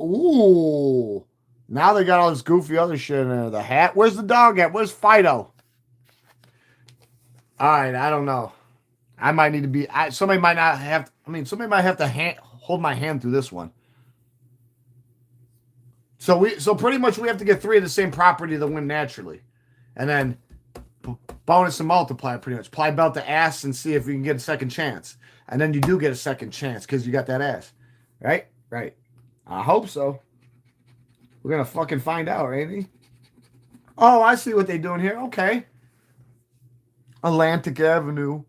Ooh. Now they got all this goofy other shit in there. The hat. Where's the dog at? Where's Fido? All right, I don't know. I might need to be. Somebody might not have. Somebody might have to hold my hand through this one. So pretty much we have to get 3 of the same property to win naturally, and then bonus and multiply. Pretty much apply belt to ass and see if you can get a second chance, and then you do get a second chance because you got that ass, right? Right. I hope so. We're gonna fucking find out, ain't we? Oh, I see what they're doing here. Okay. Atlantic Avenue.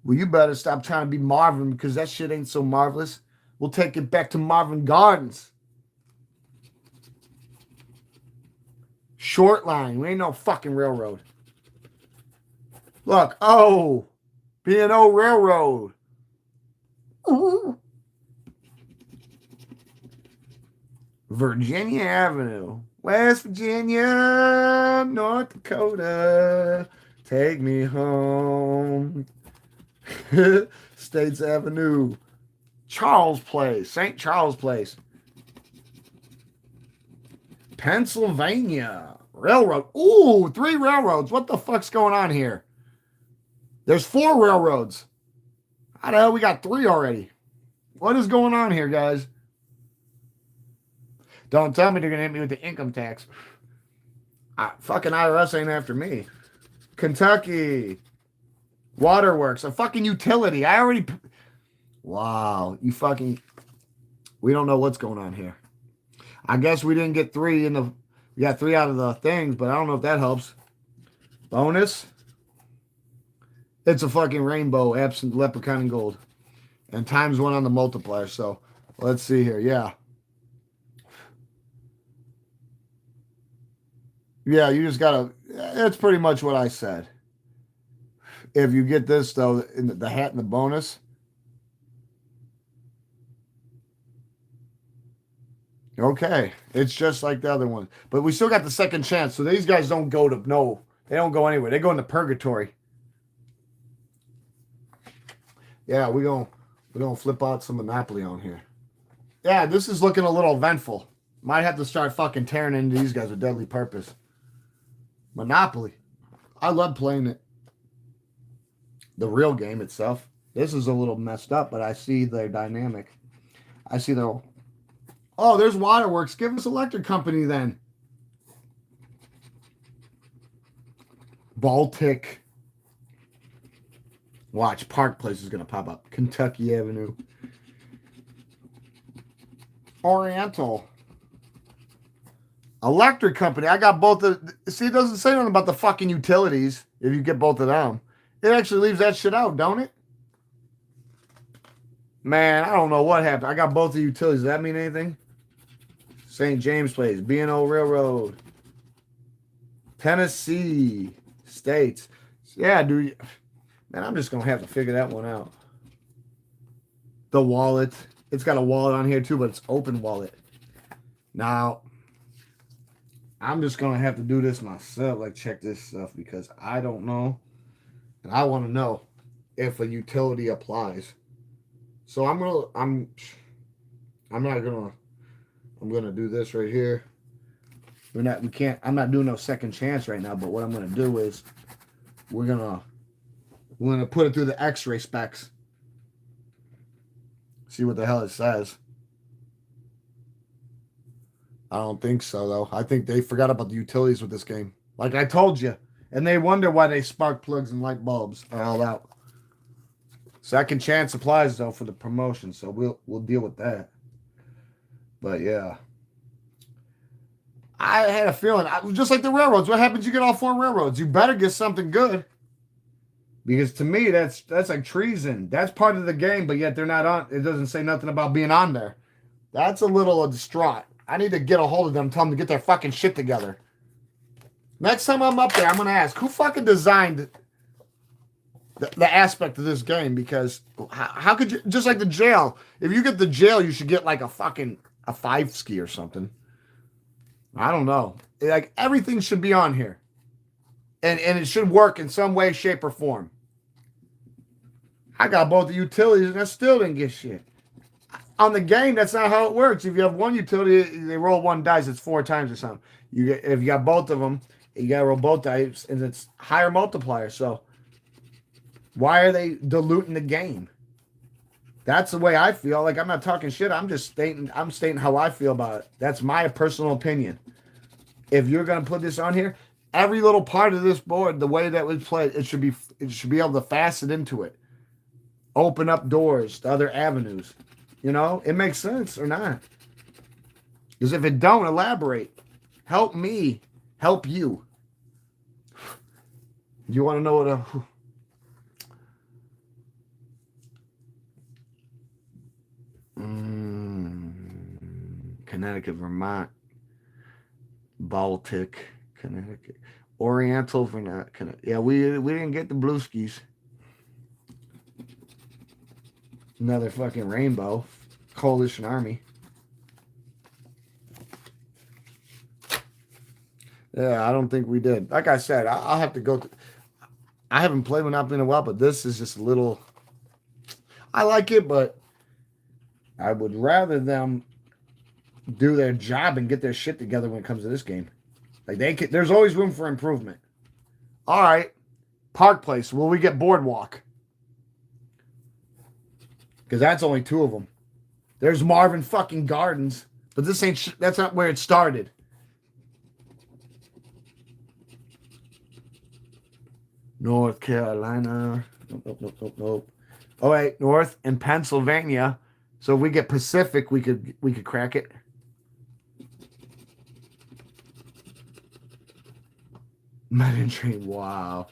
Well, you better stop trying to be Marvin because that shit ain't so marvelous. We'll take it back to Marvin Gardens. Short line. We ain't no fucking railroad. Look. Oh. B&O Railroad. Ooh. Virginia Avenue. West Virginia. North Dakota. Take me home. States Avenue. Charles Place. St. Charles Place. Pennsylvania. Railroad. Ooh, 3 railroads. What the fuck's going on here? There's 4 railroads. How the hell we got 3 already? What is going on here, guys? Don't tell me they're going to hit me with the income tax. Fucking IRS ain't after me. Kentucky. Waterworks. A fucking utility. I already... Wow. You fucking... We don't know what's going on here. I guess we didn't get 3 in the... We got 3 out of the things, but I don't know if that helps. Bonus. It's a fucking rainbow, absent leprechaun and gold. And times 1 on the multiplier. So, let's see here. Yeah. Yeah, you just gotta... That's pretty much what I said. If you get this, though, in the hat and the bonus. Okay. It's just like the other one. But we still got the second chance. So these guys don't go to, no, they don't go anywhere. They go into purgatory. Yeah, we're gonna flip out some Monopoly on here. Yeah, this is looking a little eventful. Might have to start fucking tearing into these guys with deadly purpose. Monopoly. I love playing it. The real game itself. This is a little messed up, but I see their dynamic. I see their... Oh, there's Waterworks. Give us electric company then. Baltic. Watch, Park Place is going to pop up. Kentucky Avenue. Oriental. Electric company. I got both of... See, it doesn't say nothing about the fucking utilities if you get both of them. It actually leaves that shit out, don't it? Man, I don't know what happened. I got both the utilities. Does that mean anything? St. James Place. B&O Railroad. Tennessee States. Yeah, dude. Man, I'm just going to have to figure that one out. The wallet. It's got a wallet on here too, but it's open wallet. Now, I'm just going to have to do this myself. Like, check this stuff because I don't know. And I want to know if a utility applies. So I'm going to do this right here. I'm not doing no second chance right now, but what I'm going to do is we're going to put it through the X-ray specs. See what the hell it says. I don't think so, though. I think they forgot about the utilities with this game. Like I told you. And they wonder why they spark plugs and light bulbs are all out. Second chance applies, though, for the promotion. So we'll deal with that. But, yeah. I had a feeling. Just like the railroads. What happens if you get all 4 railroads? You better get something good. Because to me, that's like treason. That's part of the game, but yet they're not on. It doesn't say nothing about being on there. That's a little distraught. I need to get a hold of them, tell them to get their fucking shit together. Next time I'm up there, I'm going to ask, who fucking designed the aspect of this game? Because how could you, just like the jail, if you get the jail, you should get like a 5-ski or something. I don't know. Like everything should be on here. And it should work in some way, shape, or form. I got both the utilities and I still didn't get shit. On the game, that's not how it works. If you have one utility, they roll 1 dice, it's 4 times or something. If you got both of them, you got to roll both dice, and it's higher multiplier. So why are they diluting the game? That's the way I feel. Like, I'm not talking shit. I'm stating how I feel about it. That's my personal opinion. If you're going to put this on here, every little part of this board, the way that was played, it should be able to fasten into it. Open up doors to other avenues. You know, it makes sense or not. Because if it don't, elaborate. Help me help you. You want to know what Connecticut, Vermont, Baltic, Connecticut, Oriental, Vermont, Connecticut. Yeah, we didn't get the Blueskis. Another fucking rainbow. Coalition Army. Yeah, I don't think we did. Like I said, I'll have to go. I haven't played Monopoly in a while, but this is just a little... I like it, but I would rather them do their job and get their shit together when it comes to this game. Like there's always room for improvement. All right. Park Place. Will we get Boardwalk? Because that's only 2 of them. There's Marvin fucking Gardens. But this ain't... That's not where it started. North Carolina. Nope. Oh, wait. North and Pennsylvania. So if we get Pacific, we could crack it. Median Train. Wow.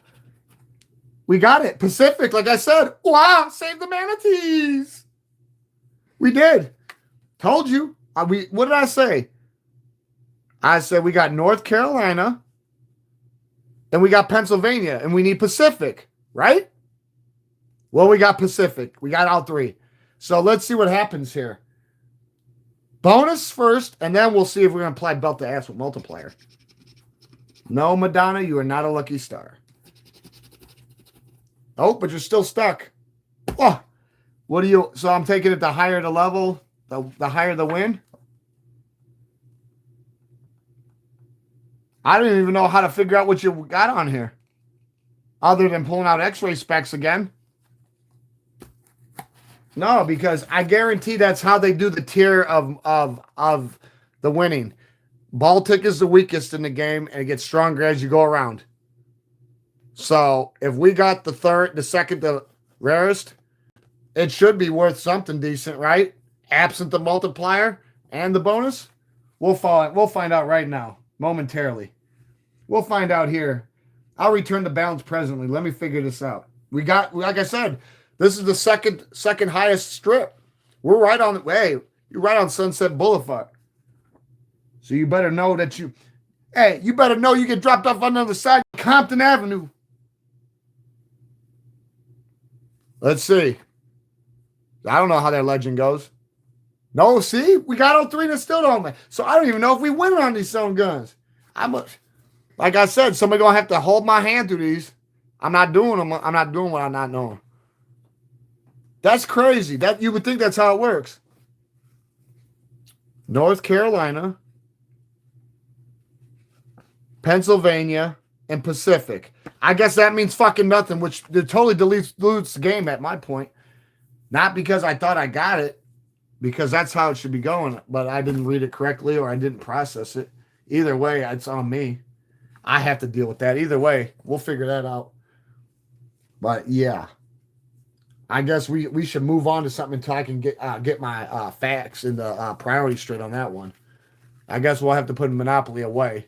We got it. Pacific, like I said. Wow. Save the manatees. We did. Told you. What did I say? I said we got North Carolina and we got Pennsylvania and we need Pacific. right? Well, we got Pacific. We got all three. So let's see what happens here. Bonus first, and then we'll see if we're going to apply belt to ass with multiplier. No, Madonna, you are not a lucky star. Oh, but you're still stuck. Oh, what do you... So I'm taking it the higher the level, the higher the win. I don't even know how to figure out what you got on here. Other than pulling out x-ray specs again. No, because I guarantee that's how they do the tier of the winning. Baltic is the weakest in the game, and it gets stronger as you go around. So if we got the second, the rarest, it should be worth something decent, right? Absent the multiplier and the bonus. We'll find out right now, momentarily. We'll find out here. I'll return the balance presently. Let me figure this out. We got, like I said, this is the second highest strip. We're right on the way. You're right on Sunset Boulevard. So you better know that you better know you get dropped off on the other side of Compton Avenue. Let's see. I don't know how that legend goes. No, see? We got all three and it still don't win. So I don't even know if we win on these stone guns. Like I said, somebody gonna have to hold my hand through these. I'm not doing them. I'm not doing what I'm not knowing. That's crazy. That you would think that's how it works. North Carolina, Pennsylvania, and Pacific. I guess that means fucking nothing, which totally dilutes the game at my point. Not because I thought I got it, because that's how it should be going, but I didn't read it correctly or I didn't process it. Either way, it's on me. I have to deal with that. Either way, we'll figure that out. But yeah, I guess we should move on to something until I can get my facts and the priority straight on that one. I guess we'll have to put Monopoly away.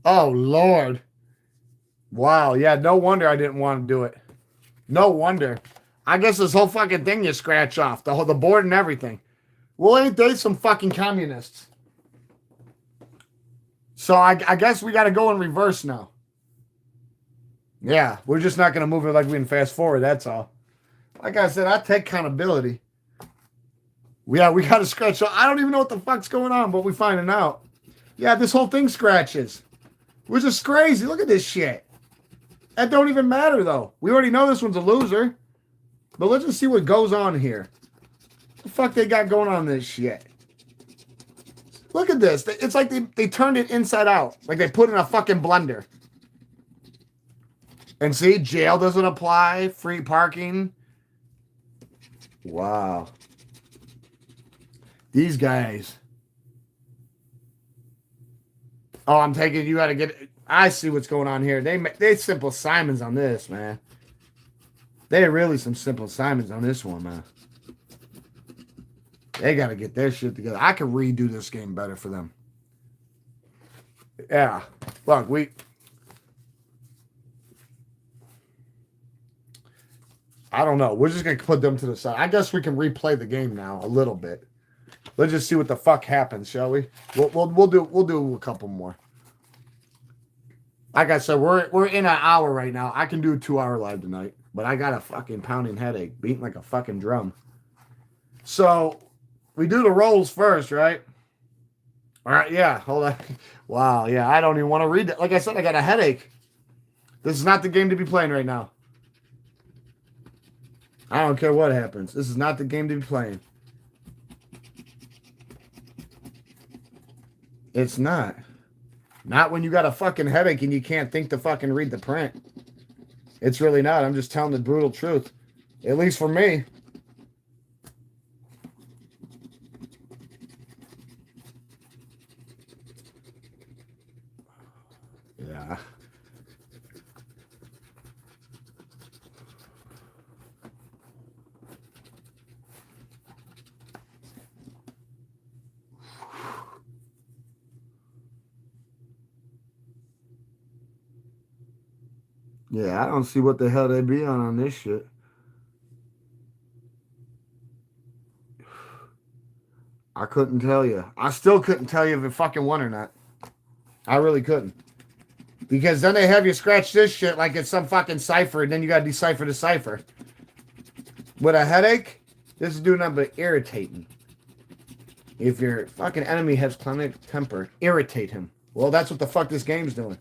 Oh, Lord. Wow. Yeah, no wonder I didn't want to do it. No wonder. I guess this whole fucking thing you scratch off. The board and everything. Well, ain't they some fucking communists? So I guess we got to go in reverse now. Yeah, we're just not going to move it like we can fast forward. That's all. Like I said, I take accountability. Yeah, we got to scratch. I don't even know what the fuck's going on, but we're finding out. Yeah, this whole thing scratches. Which is crazy. Look at this shit. That don't even matter, though. We already know this one's a loser. But let's just see what goes on here. What the fuck they got going on in this shit? Look at this. It's like they turned it inside out. Like they put in a fucking blender. And see, jail doesn't apply. Free parking. Wow. These guys. Oh, I'm taking, you got to get, I see what's going on here. They simple Simons on this, man. They're really some simple Simons on this one, man. They got to get their shit together. I could redo this game better for them. Yeah. Look, I don't know. We're just going to put them to the side. I guess we can replay the game now a little bit. Let's just see what the fuck happens, shall we? We'll do a couple more. Like I said, we're in an hour right now. I can do a 2-hour live tonight, but I got a fucking pounding headache, beating like a fucking drum. So we do the rolls first, right? All right, yeah. Hold on. Wow, yeah. I don't even want to read that. Like I said, I got a headache. This is not the game to be playing right now. I don't care what happens. This is not the game to be playing. It's not. Not when you got a fucking headache and you can't think to fucking read the print. It's really not. I'm just telling the brutal truth. At least for me. Yeah. Yeah, I don't see what the hell they be on this shit. I couldn't tell you. I still couldn't tell you if it fucking won or not. I really couldn't. Because then they have you scratch this shit like it's some fucking cipher, and then you gotta decipher the cipher. With a headache, this is doing nothing but irritating. If your fucking enemy has chronic temper, irritate him. Well, that's what the fuck this game's doing.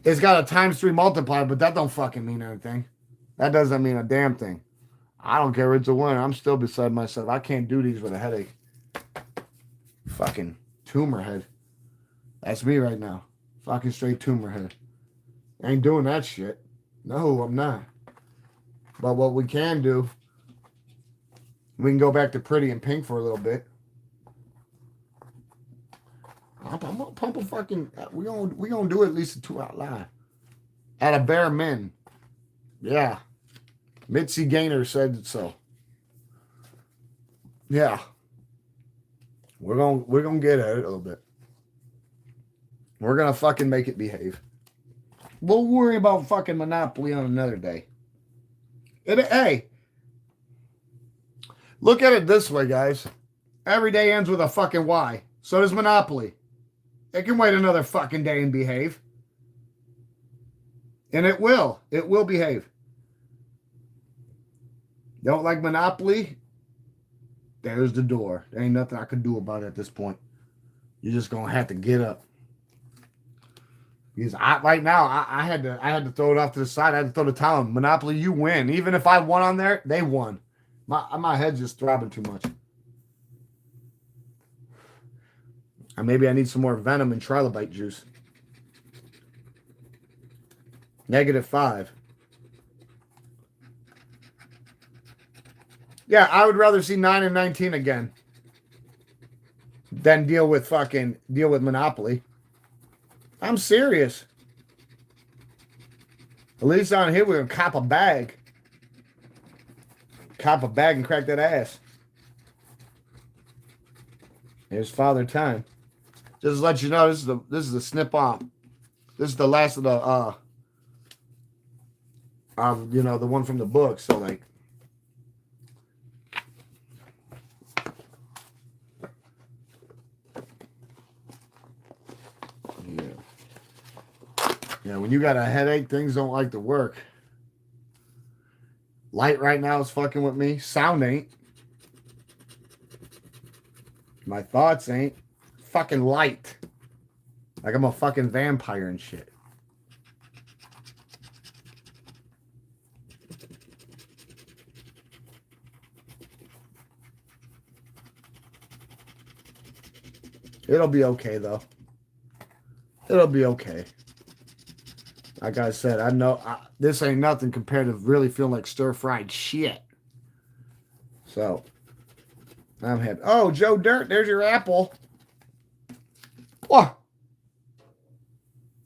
It's got a ×3 multiplier, but that don't fucking mean anything. That doesn't mean a damn thing. I don't care if it's a win. I'm still beside myself. I can't do these with a headache. Fucking tumor head. That's me right now. Fucking straight tumor head. I ain't doing that shit. No, I'm not. But what we can do, we can go back to pretty and pink for a little bit. I'm gonna pump a fucking. We gonna do at least a 2 out live. At a bare min. Yeah. Mitzi Gaynor said so. Yeah. We're gonna get at it a little bit. We're gonna fucking make it behave. We'll worry about fucking Monopoly on another day. Hey, look at it this way, guys. Every day ends with a fucking Y. So does Monopoly. It can wait another fucking day and behave. And it will. It will behave. Don't like Monopoly? There's the door. There ain't nothing I can do about it at this point. You're just gonna have to get up. Because right now, I had to throw it off to the side. I had to throw the towel. Monopoly, you win. Even if I won on there, they won. My head's just throbbing too much. And maybe I need some more venom and trilobite juice. -5. Yeah, I would rather see 9 and 19 again than deal with Monopoly. I'm serious. At least on here we're gonna cop a bag. Cop a bag and crack that ass. Here's Father Time. Just to let you know, this is the snip off. This is the last of the the one from the book. So like, yeah, when you got a headache, things don't like to work. Light right now is fucking with me. Sound ain't. My thoughts ain't. Fucking light. Like I'm a fucking vampire and shit. It'll be okay, though. It'll be okay. Like I said, I know this ain't nothing compared to really feeling like stir-fried shit. So, I'm happy. Oh, Joe Dirt, there's your apple. What?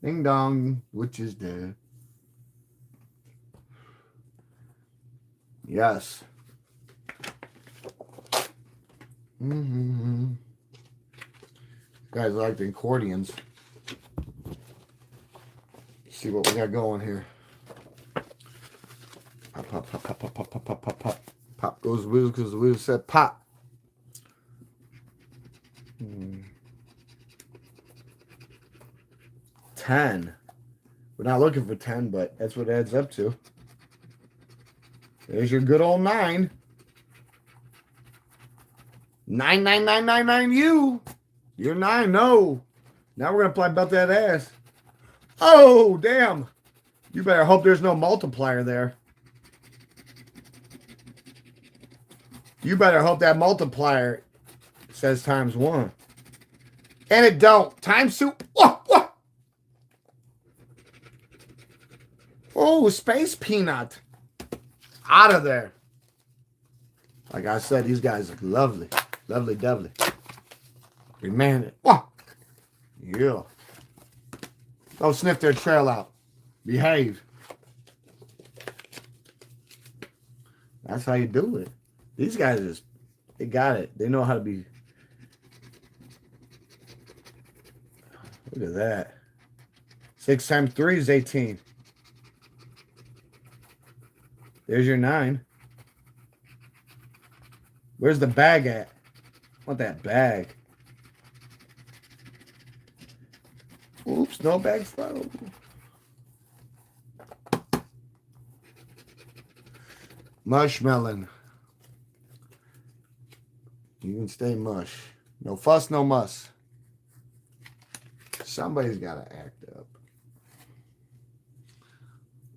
Ding dong, which is dead. Yes. Mm-hmm. Guys like the accordions. See what we got going here. Pop, pop, pop, pop, pop, pop, pop, pop, pop, pop. Pop goes the wheels because the wheels said pop. 10. We're not looking for 10, but that's what it adds up to. There's your good old 9. 99999 you. You're 9. No. Now we're gonna play about that ass. Oh, damn. You better hope there's no multiplier there. You better hope that multiplier says ×1. And it don't. ×2. What? Oh, Space Peanut. Out of there. Like I said, these guys look lovely. Lovely, lovely. Man, it. What? Yeah. Don't sniff their trail out. Behave. That's how you do it. These guys they got it. They know how to be. Look at that. 6 times 3 is 18. There's your 9. Where's the bag at? I want that bag. Snowbag flow. Mushmelon. You can stay mush. No fuss, no muss. Somebody's got to act up.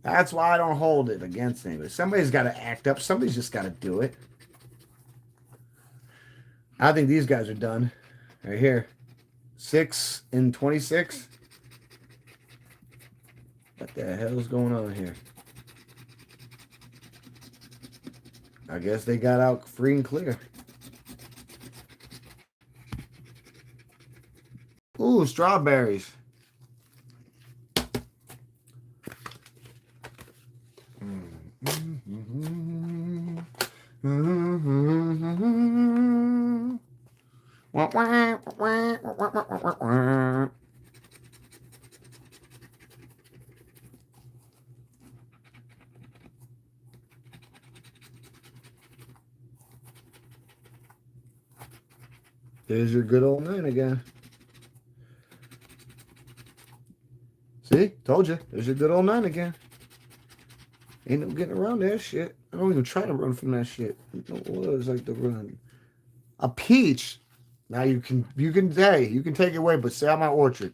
That's why I don't hold it against anybody. Somebody's got to act up. Somebody's just got to do it. I think these guys are done. Right here. 6 and 26. What the hell's going on here? I guess they got out free and clear. Ooh, strawberries. There's your good old man again. See? Told you. There's your good old man again. Ain't no getting around that shit. I don't even try to run from that shit. What is like the run? A peach. Now you can take it away, but stay out my orchard.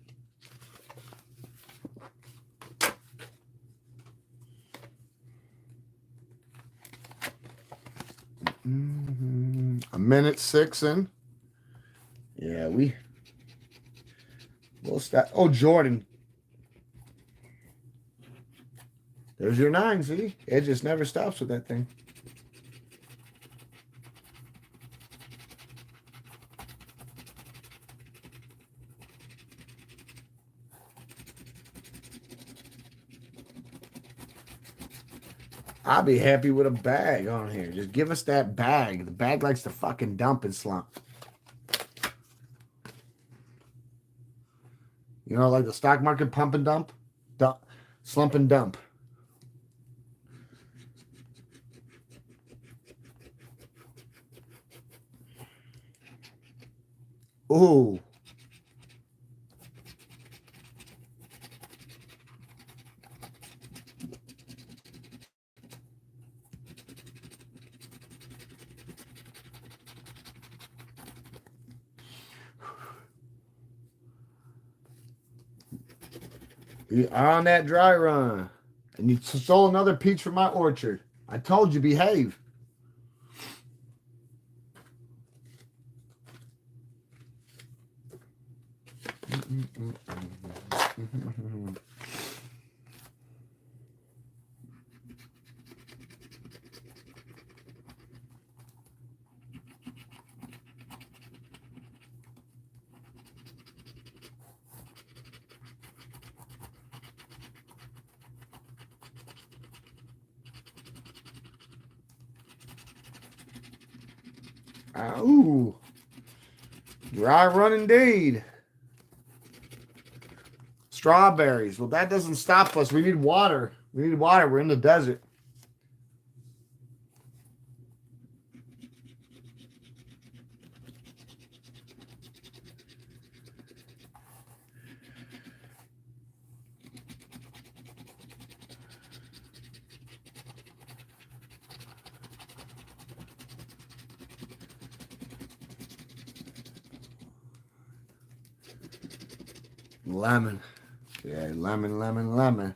A minute 6 in. Yeah, we'll start. Oh, Jordan. There's your 9, see? It just never stops with that thing. I'll be happy with a bag on here. Just give us that bag. The bag likes to fucking dump and slump. You know, like the stock market pump and dump? Slump and dump. Ooh. You're on that dry run. And you stole another peach from my orchard. I told you, behave. Ooh. Dry run indeed. Strawberries. Well, that doesn't stop us. We need water. We need water. We're in the desert. Lemon. Yeah, lemon, lemon, lemon.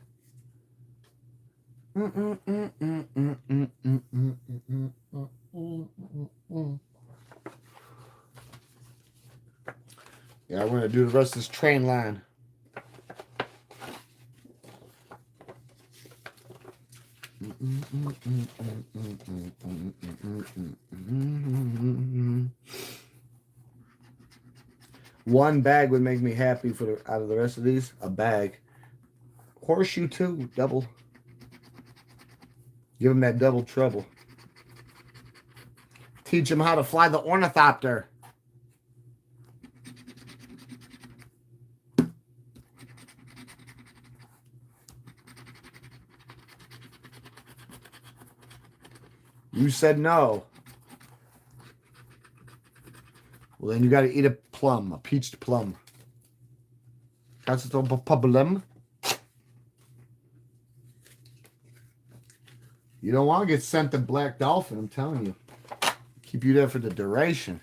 Yeah, we're going to do the rest of this train line. One bag would make me happy for out of the rest of these. A bag. Horseshoe too. Double. Give them that double trouble. Teach them how to fly the ornithopter. You said no. Well, then you got to eat a plum, a peached plum. That's a problem. You don't want to get sent to Black Dolphin, I'm telling you. Keep you there for the duration.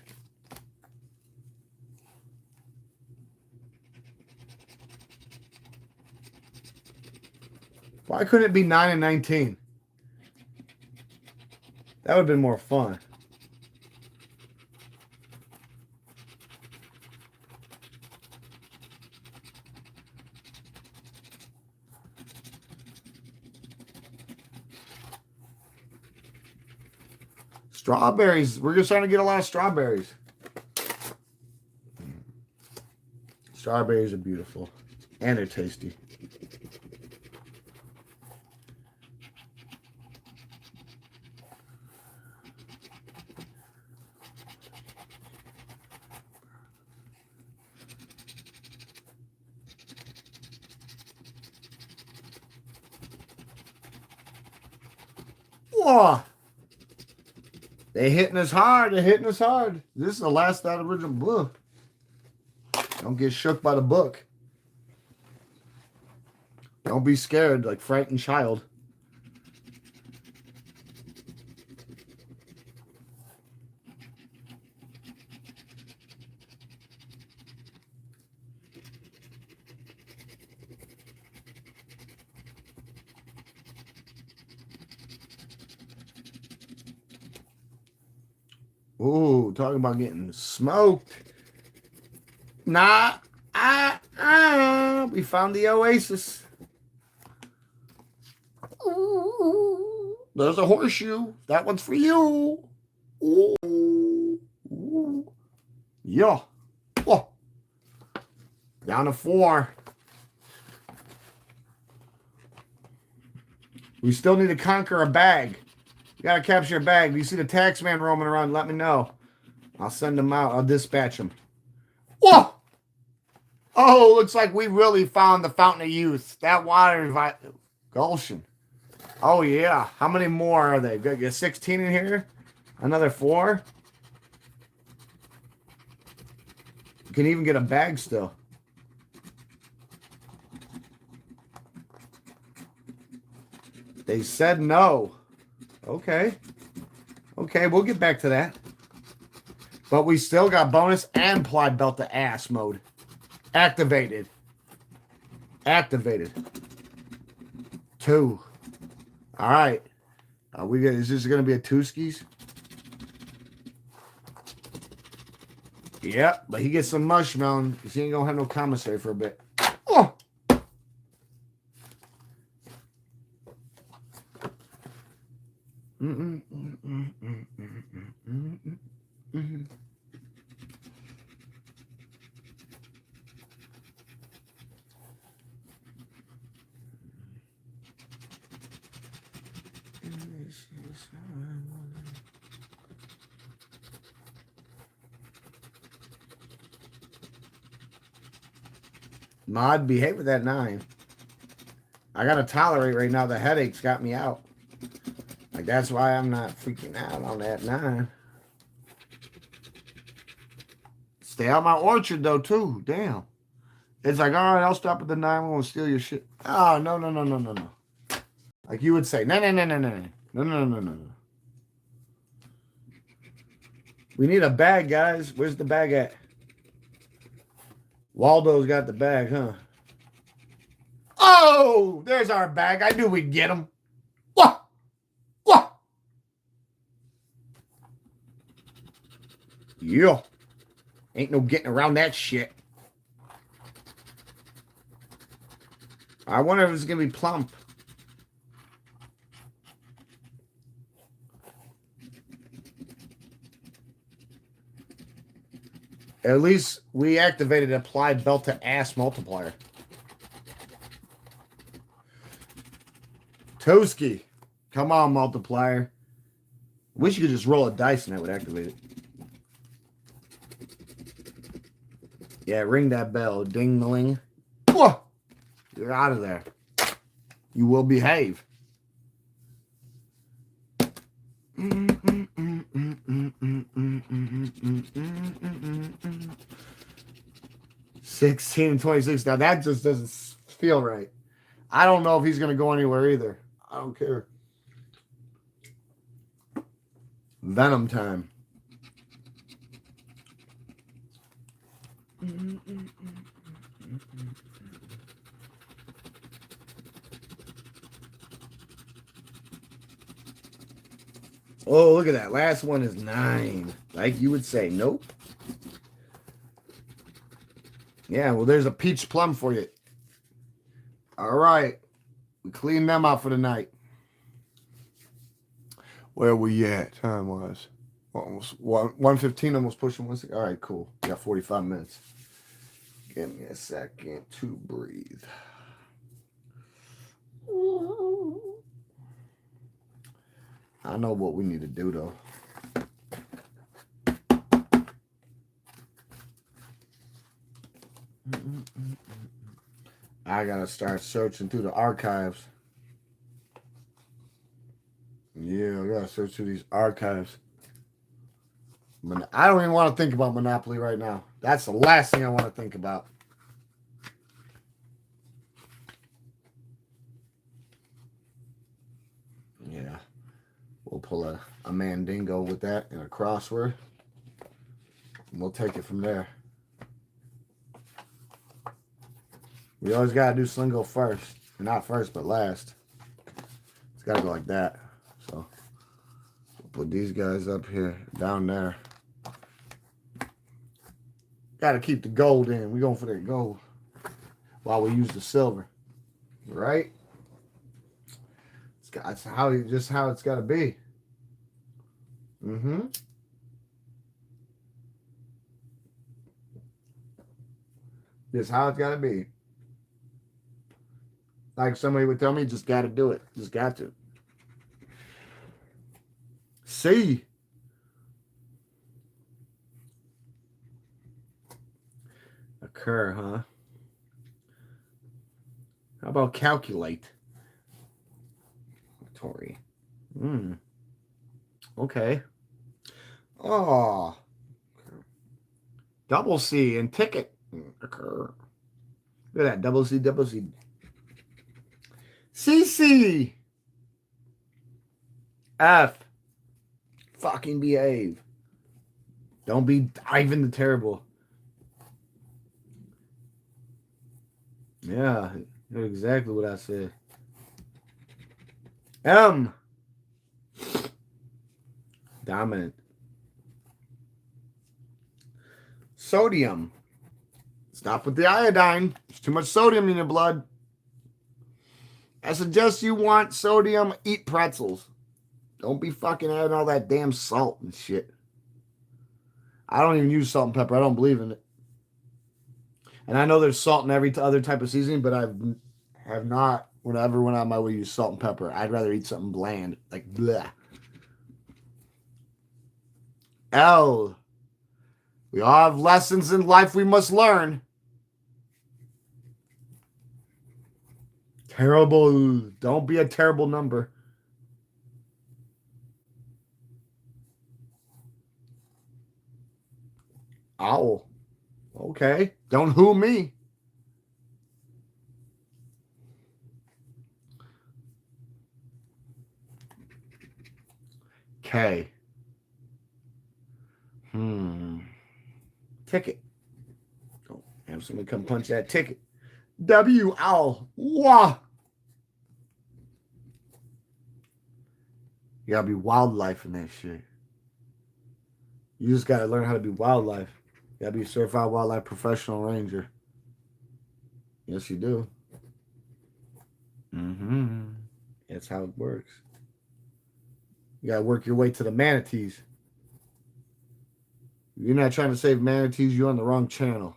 Why couldn't it be 9 and 19? That would have been more fun. Strawberries. We're just starting to get a lot of strawberries. Strawberries are beautiful. And they're tasty. Whoa! They hitting us hard. They're hitting us hard. This is the last out of original blue. Don't get shook by the book. Don't be scared like frightened child. Ooh, talking about getting smoked. Nah, we found the oasis. Ooh, there's a horseshoe. That one's for you. Ooh, ooh. Yeah. Oh. Down to 4. We still need to conquer a bag. You gotta capture a bag. Do you see the tax man roaming around? Let me know. I'll send him out. I'll dispatch him. Whoa! Oh, looks like we really found the fountain of youth. That water is Gulshan. Oh, yeah. How many more are they? Got 16 in here? Another 4? You can even get a bag still. They said no. Okay. Okay, we'll get back to that. But we still got bonus and Plaid Belt to ass mode. Activated. Activated. 2. All right. Is this going to be a 2 skis? Yep, but he gets some mushmelon because he ain't going to have no commissary for a bit. Oh! Mod, behave with that 9. I gotta tolerate right now. The headaches got me out. Like, that's why I'm not freaking out on that 9. Stay out my orchard, though, too. Damn. It's like, all right, I'll stop at the 9. I'm going to steal your shit. Oh, no, no, no, no, no, no. Like you would say, no, no, no, no, no, no, no, no, no, no. We need a bag, guys. Where's the bag at? Waldo's got the bag, huh? Oh, there's our bag. I knew we'd get him. What? What? Yeah. Ain't no getting around that shit. I wonder if it's going to be plump. At least we activated applied belt to ass multiplier. Toski. Come on, multiplier. Wish you could just roll a dice and that would activate it. Yeah, ring that bell. Ding-a-ling. You're out of there. You will behave. 16 and 26. Now that just doesn't feel right. I don't know if he's going to go anywhere either. I don't care. Venom time. Oh, look at that. Last one is 9. Like you would say. Nope. Yeah, well, there's a peach plum for you. All right. We cleaned them out for the night. Where we at? Time was almost 1:15, almost pushing 1. All right, cool. We got 45 minutes. Give me a second to breathe. I know what we need to do, though. I gotta start searching through the archives. Yeah, I gotta search through these archives. I don't even want to think about Monopoly right now. That's the last thing I want to think about. Yeah. We'll pull a Mandingo with that and a crossword. And we'll take it from there. We always got to do Slingo first. Not first, but last. It's got to go like that. So, we'll put these guys up here, down there. Got to keep the gold in. We're going for that gold while we use the silver. Right? That's how it's got to be. Mm-hmm. Just how it's got to be. Like somebody would tell me, just got to do it. Just got to. See. Occur, huh? How about calculate? Tory. Okay. Oh. Double C and ticket. Occur. Look at that. Double C, double C. CC. F. Fucking behave. Don't be Ivan the Terrible. Yeah, that's exactly what I said. M. Dominant. Sodium. Stop with the iodine. There's too much sodium in your blood. I suggest you want sodium, eat pretzels. Don't be fucking adding all that damn salt and shit. I don't even use salt and pepper. I don't believe in it. And I know there's salt in every other type of seasoning, but I have not, whenever went on my way, use salt and pepper. I'd rather eat something bland, like bleh. L. We all have lessons in life we must learn. Terrible. Don't be a terrible number. Owl. Okay. Don't who me. K. Ticket. Oh, have somebody come punch that ticket. W. Owl. Wah. You gotta be wildlife in that shit. You just gotta learn how to be wildlife. You gotta be a certified wildlife professional ranger. Yes, you do. That's how it works. You gotta work your way to the manatees. You're not trying to save manatees, you're on the wrong channel.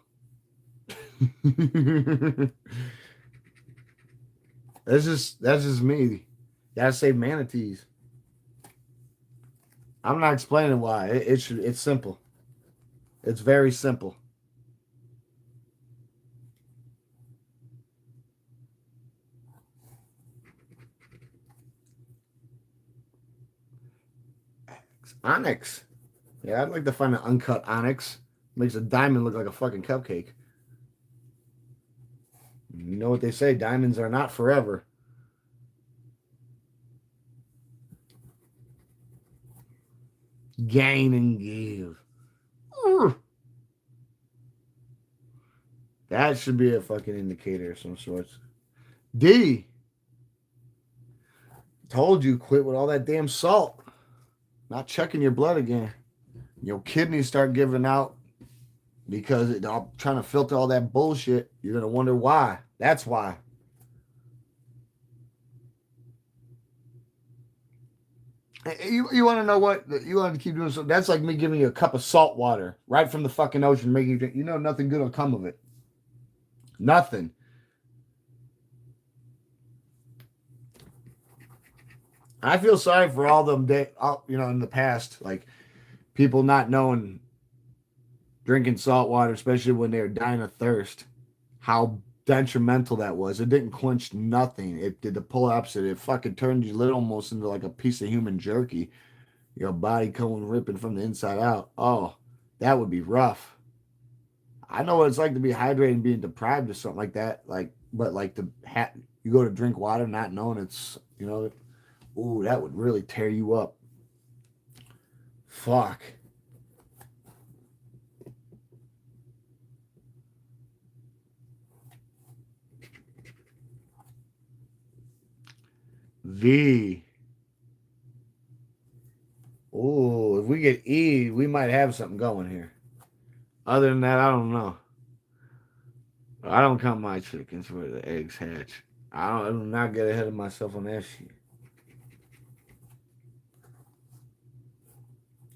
That's just me. You gotta save manatees. I'm not explaining why. It's simple. It's very simple. Onyx. Yeah, I'd like to find an uncut onyx. Makes a diamond look like a fucking cupcake. know what they say, diamonds are not forever. Gain and give. That should be a fucking indicator of some sorts. D. Told you, quit with all that damn salt. Not checking your blood again. Your kidneys start giving out because it's all trying to filter all that bullshit. You're going to wonder why. That's why. You want to know what? You want to keep doing something. That's like me giving you a cup of salt water right from the fucking ocean, making you drink. You know nothing good will come of it. Nothing. I feel sorry for all them, in the past, like people not knowing drinking salt water, especially when they were dying of thirst, how detrimental that was. It didn't quench nothing. It did the polar opposite. It fucking turned you almost into like a piece of human jerky. Your body coming ripping from the inside out. Oh, that would be rough. I know what it's like to be hydrated and being deprived of something like that. But you go to drink water not knowing it's, ooh, that would really tear you up. Fuck. V. Oh, if we get E, we might have something going here. Other than that, I don't know. I don't count my chickens where the eggs hatch. I do not get ahead of myself on that shit.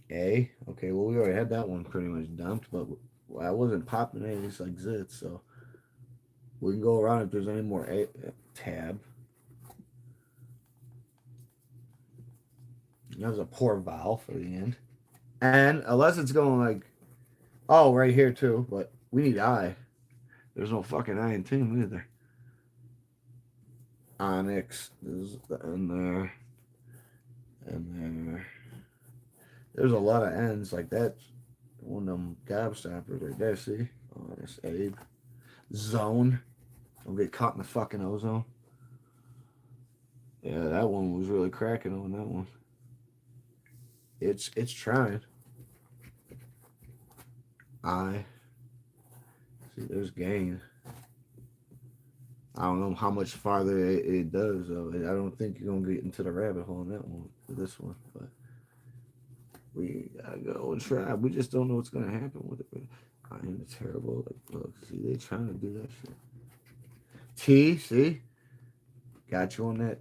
A. Okay, well, we already had that one pretty much dumped, but I wasn't popping eggs like zits, so we can go around if there's any more tab. That was a poor vowel for the end. And unless it's going like, oh, right here too, but we need I. There's no fucking I in team either. Onyx is in there. And there. There's a lot of ends like that. One of them gobstoppers right there, see? Oh, that's Abe. Zone. Don't get caught in the fucking ozone. Yeah, that one was really cracking on that one. It's trying. I see there's gain. I don't know how much farther it does though. I don't think you're gonna get into the rabbit hole on that one for this one, but we gotta go and try. We just don't know what's gonna happen with it. I am terrible. Look, see, they trying to do that shit. T, see, got you on that.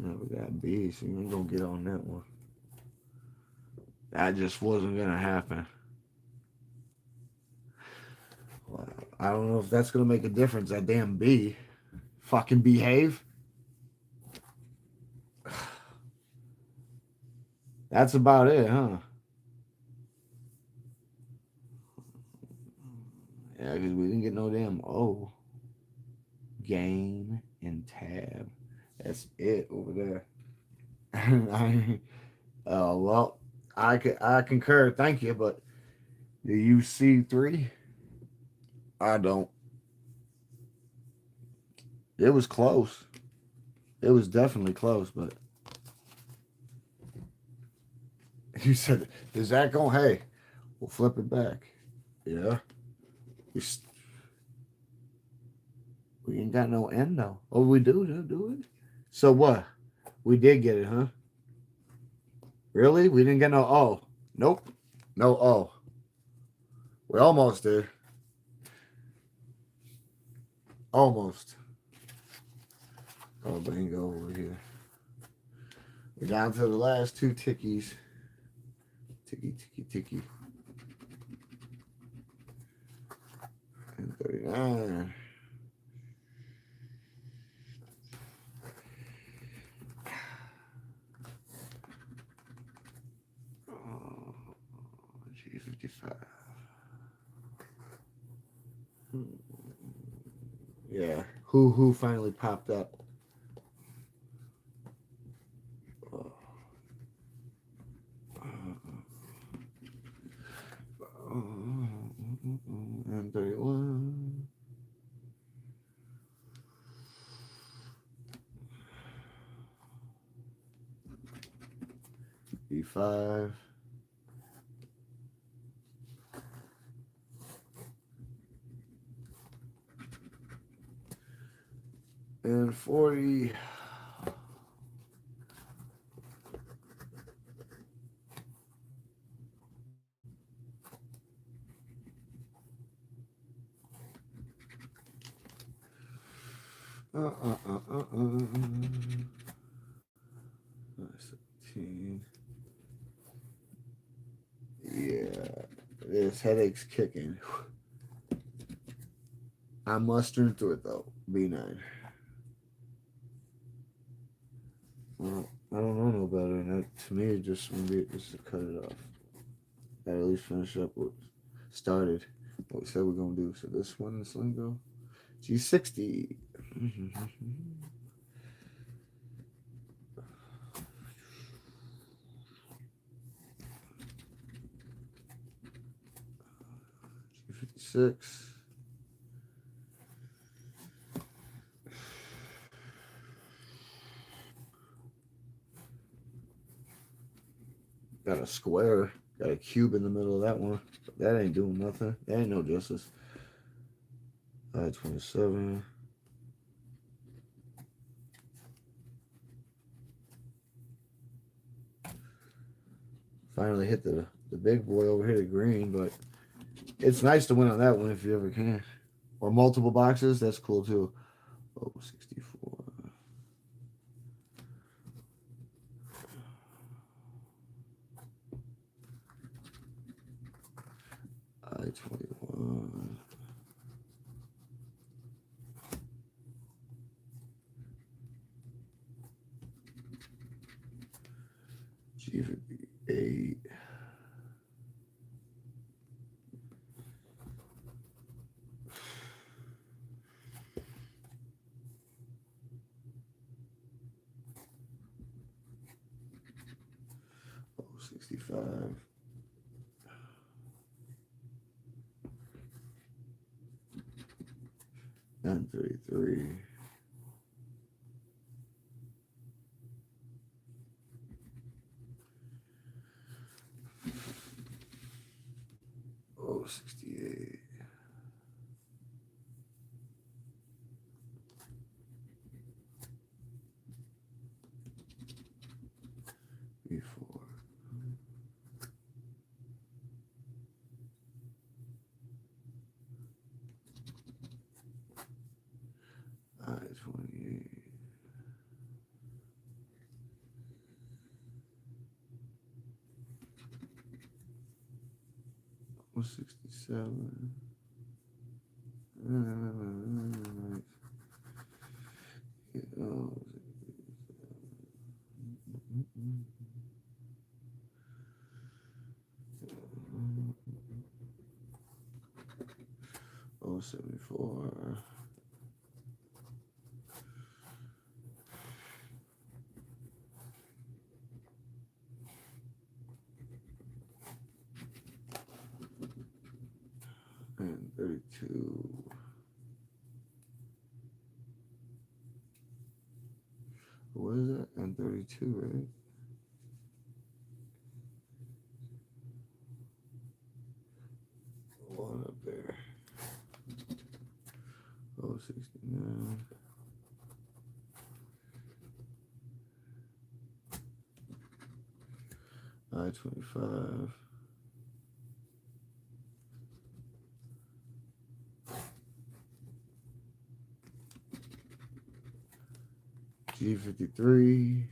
Never got B, so you ain't gonna get on that one. That just wasn't gonna happen. Well, I don't know if that's gonna make a difference. That damn B. Fucking behave. That's about it, huh? Yeah, because we didn't get no damn O. Gain and tab. That's it over there. Well, I concur. Thank you, but do you see 3? I don't. It was close. It was definitely close, but you said, "Is that going?" Hey, we'll flip it back. Yeah. We ain't got no end though. Oh, we do it. So what? We did get it, huh? Really? We didn't get no O. Nope. No O. We almost did. Almost. Oh, bingo over here. We're down to the last 2 tickies. Ticky. And 39. G55. Yeah. Who finally popped up? And 31. E5. And 40. Uh, uh, uh, uh, uh. 17. Yeah, this headache's kicking. I'm mustering through it though. B9. Well, I don't know no better. And that, to me, it just maybe just to cut it off. Gotta at least finish up what started. What we said we're gonna do. So this one, this lingo, G60. 56. Got a square. Got a cube in the middle of that one. But that ain't doing nothing. That ain't no justice. 27. Finally hit the big boy over here, the green, but it's nice to win on that one if you ever can. Or multiple boxes, that's cool too. Oh, 64. I-21. G58. Oh, 65. And 33. Oh, 68. B4. I-28. Oh, 67. Oh, 74. And 32. What is that? And 32, right? One up there. Oh, 69. I-25. G53.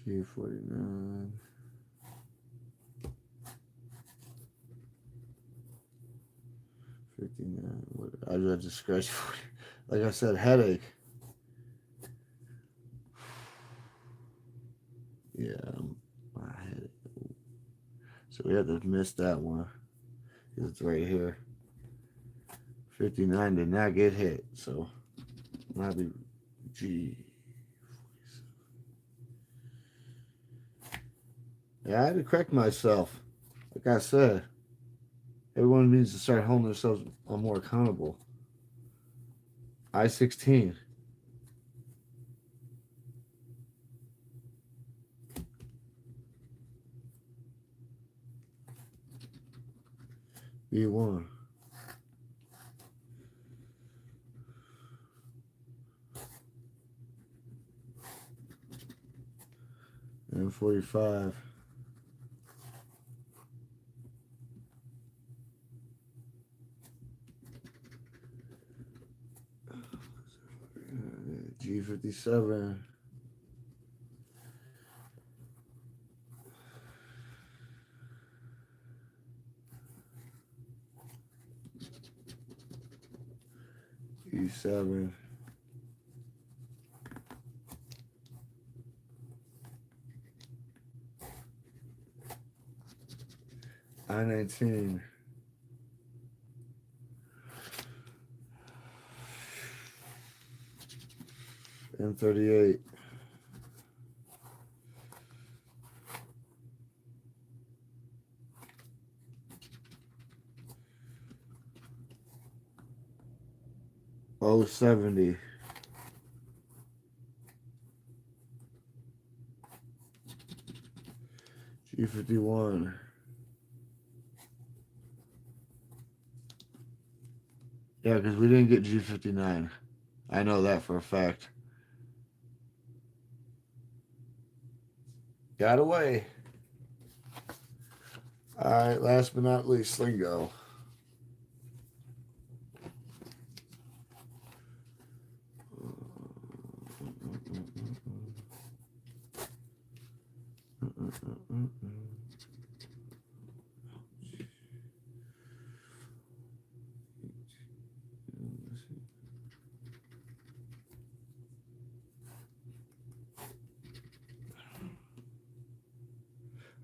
G49. 59. What I just scratched. Like I said, headache. Yeah, my headache. So we had to miss that one. It's right here. 59 did not get hit, so might be G. Yeah, I had to correct myself. Like I said, everyone needs to start holding themselves more accountable. I-16. B1. M45. G57. E7. I-19. M38. O70. G51. Yeah, because we didn't get G59. I know that for a fact. Got away. All right, last but not least, Slingo.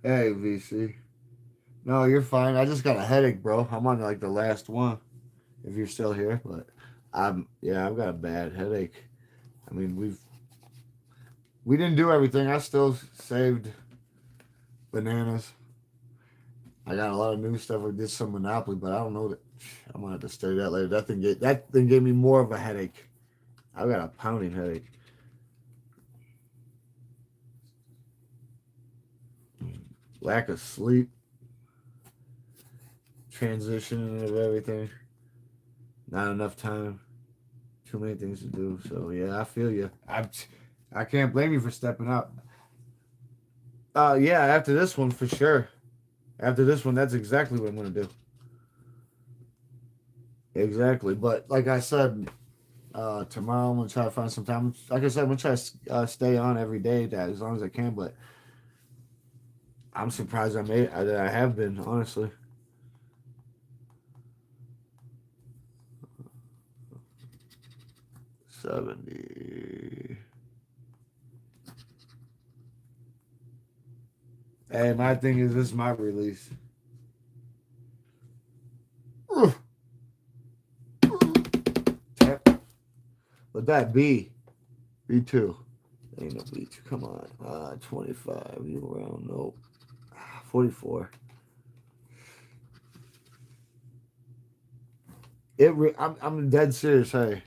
Hey, VC. No, you're fine. I just got a headache, bro. I'm on like the last one. If you're still here, but I've got a bad headache. I mean, we didn't do everything. I still saved bananas. I got a lot of new stuff. We did some Monopoly, but I don't know that. I'm gonna have to study that later. That thing gave me more of a headache. I've got a pounding headache. Lack of sleep, transitioning of everything, not enough time, too many things to do. So yeah, I feel you. I can't blame you for stepping up. Yeah, after this one for sure. After this one, that's exactly what I'm gonna do. Exactly. But like I said, tomorrow I'm gonna try to find some time. Like I said, I'm gonna try to stay on every day that as long as I can. But I'm surprised that I have been honestly. 70. Hey, my thing is this is my release. Tap. Let that be B2. Ain't no B2. Come on. 25. You around? Nope. 44. I'm dead serious. Hey,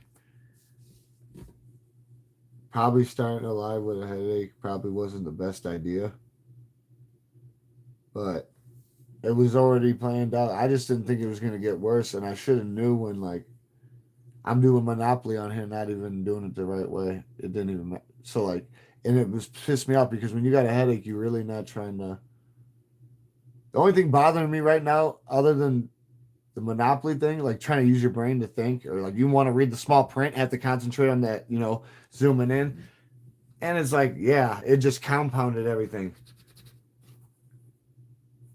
probably starting a live with a headache probably wasn't the best idea, but it was already planned out. I just didn't think it was gonna get worse, and I should have knew when like I'm doing Monopoly on here, not even doing it the right way. It didn't even matter. So like, and it was pissed me off because when you got a headache, you're really not trying to. The only thing bothering me right now, other than the Monopoly thing, like trying to use your brain to think, or like you want to read the small print, have to concentrate on that, zooming in. And it's like, yeah, it just compounded everything.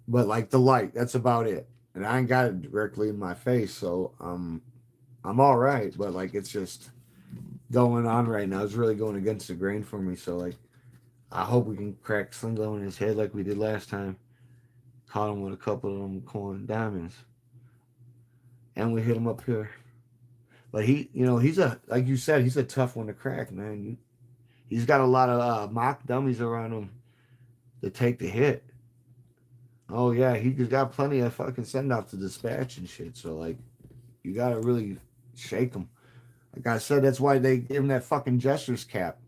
But like the light, that's about it. And I ain't got it directly in my face, so I'm all right. But like it's just going on right now. It's really going against the grain for me. So like I hope we can crack Slingo in his head like we did last time. Caught him with a couple of them corn diamonds. And we hit him up here. But he's like you said, he's a tough one to crack, man. He's got a lot of mock dummies around him to take the hit. Oh yeah, he's got plenty of fucking send off to dispatch and shit. So like, you gotta really shake him. Like I said, that's why they give him that fucking gestures cap.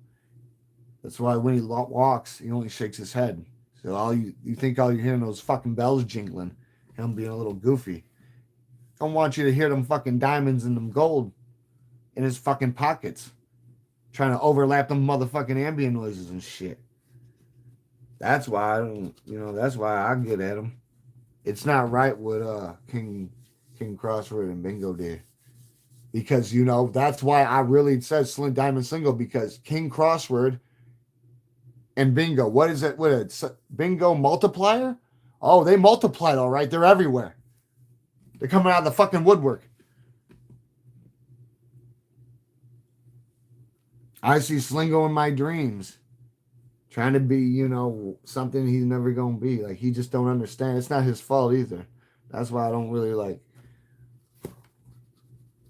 That's why when he walks, he only shakes his head. So you think all you're hearing those fucking bells jingling, him being a little goofy. I don't want you to hear them fucking diamonds and them gold in his fucking pockets, trying to overlap them motherfucking ambient noises and shit. That's why I don't, that's why I get at him. It's not right what King Crossword and Bingo did. Because that's why I really said Slim Diamond Single, because King Crossword and Bingo, what is it? What it's Bingo multiplier? Oh, they multiplied all right. They're everywhere. They're coming out of the fucking woodwork. I see Slingo in my dreams, trying to be, something he's never gonna be. Like, he just don't understand. It's not his fault either. That's why I don't really like.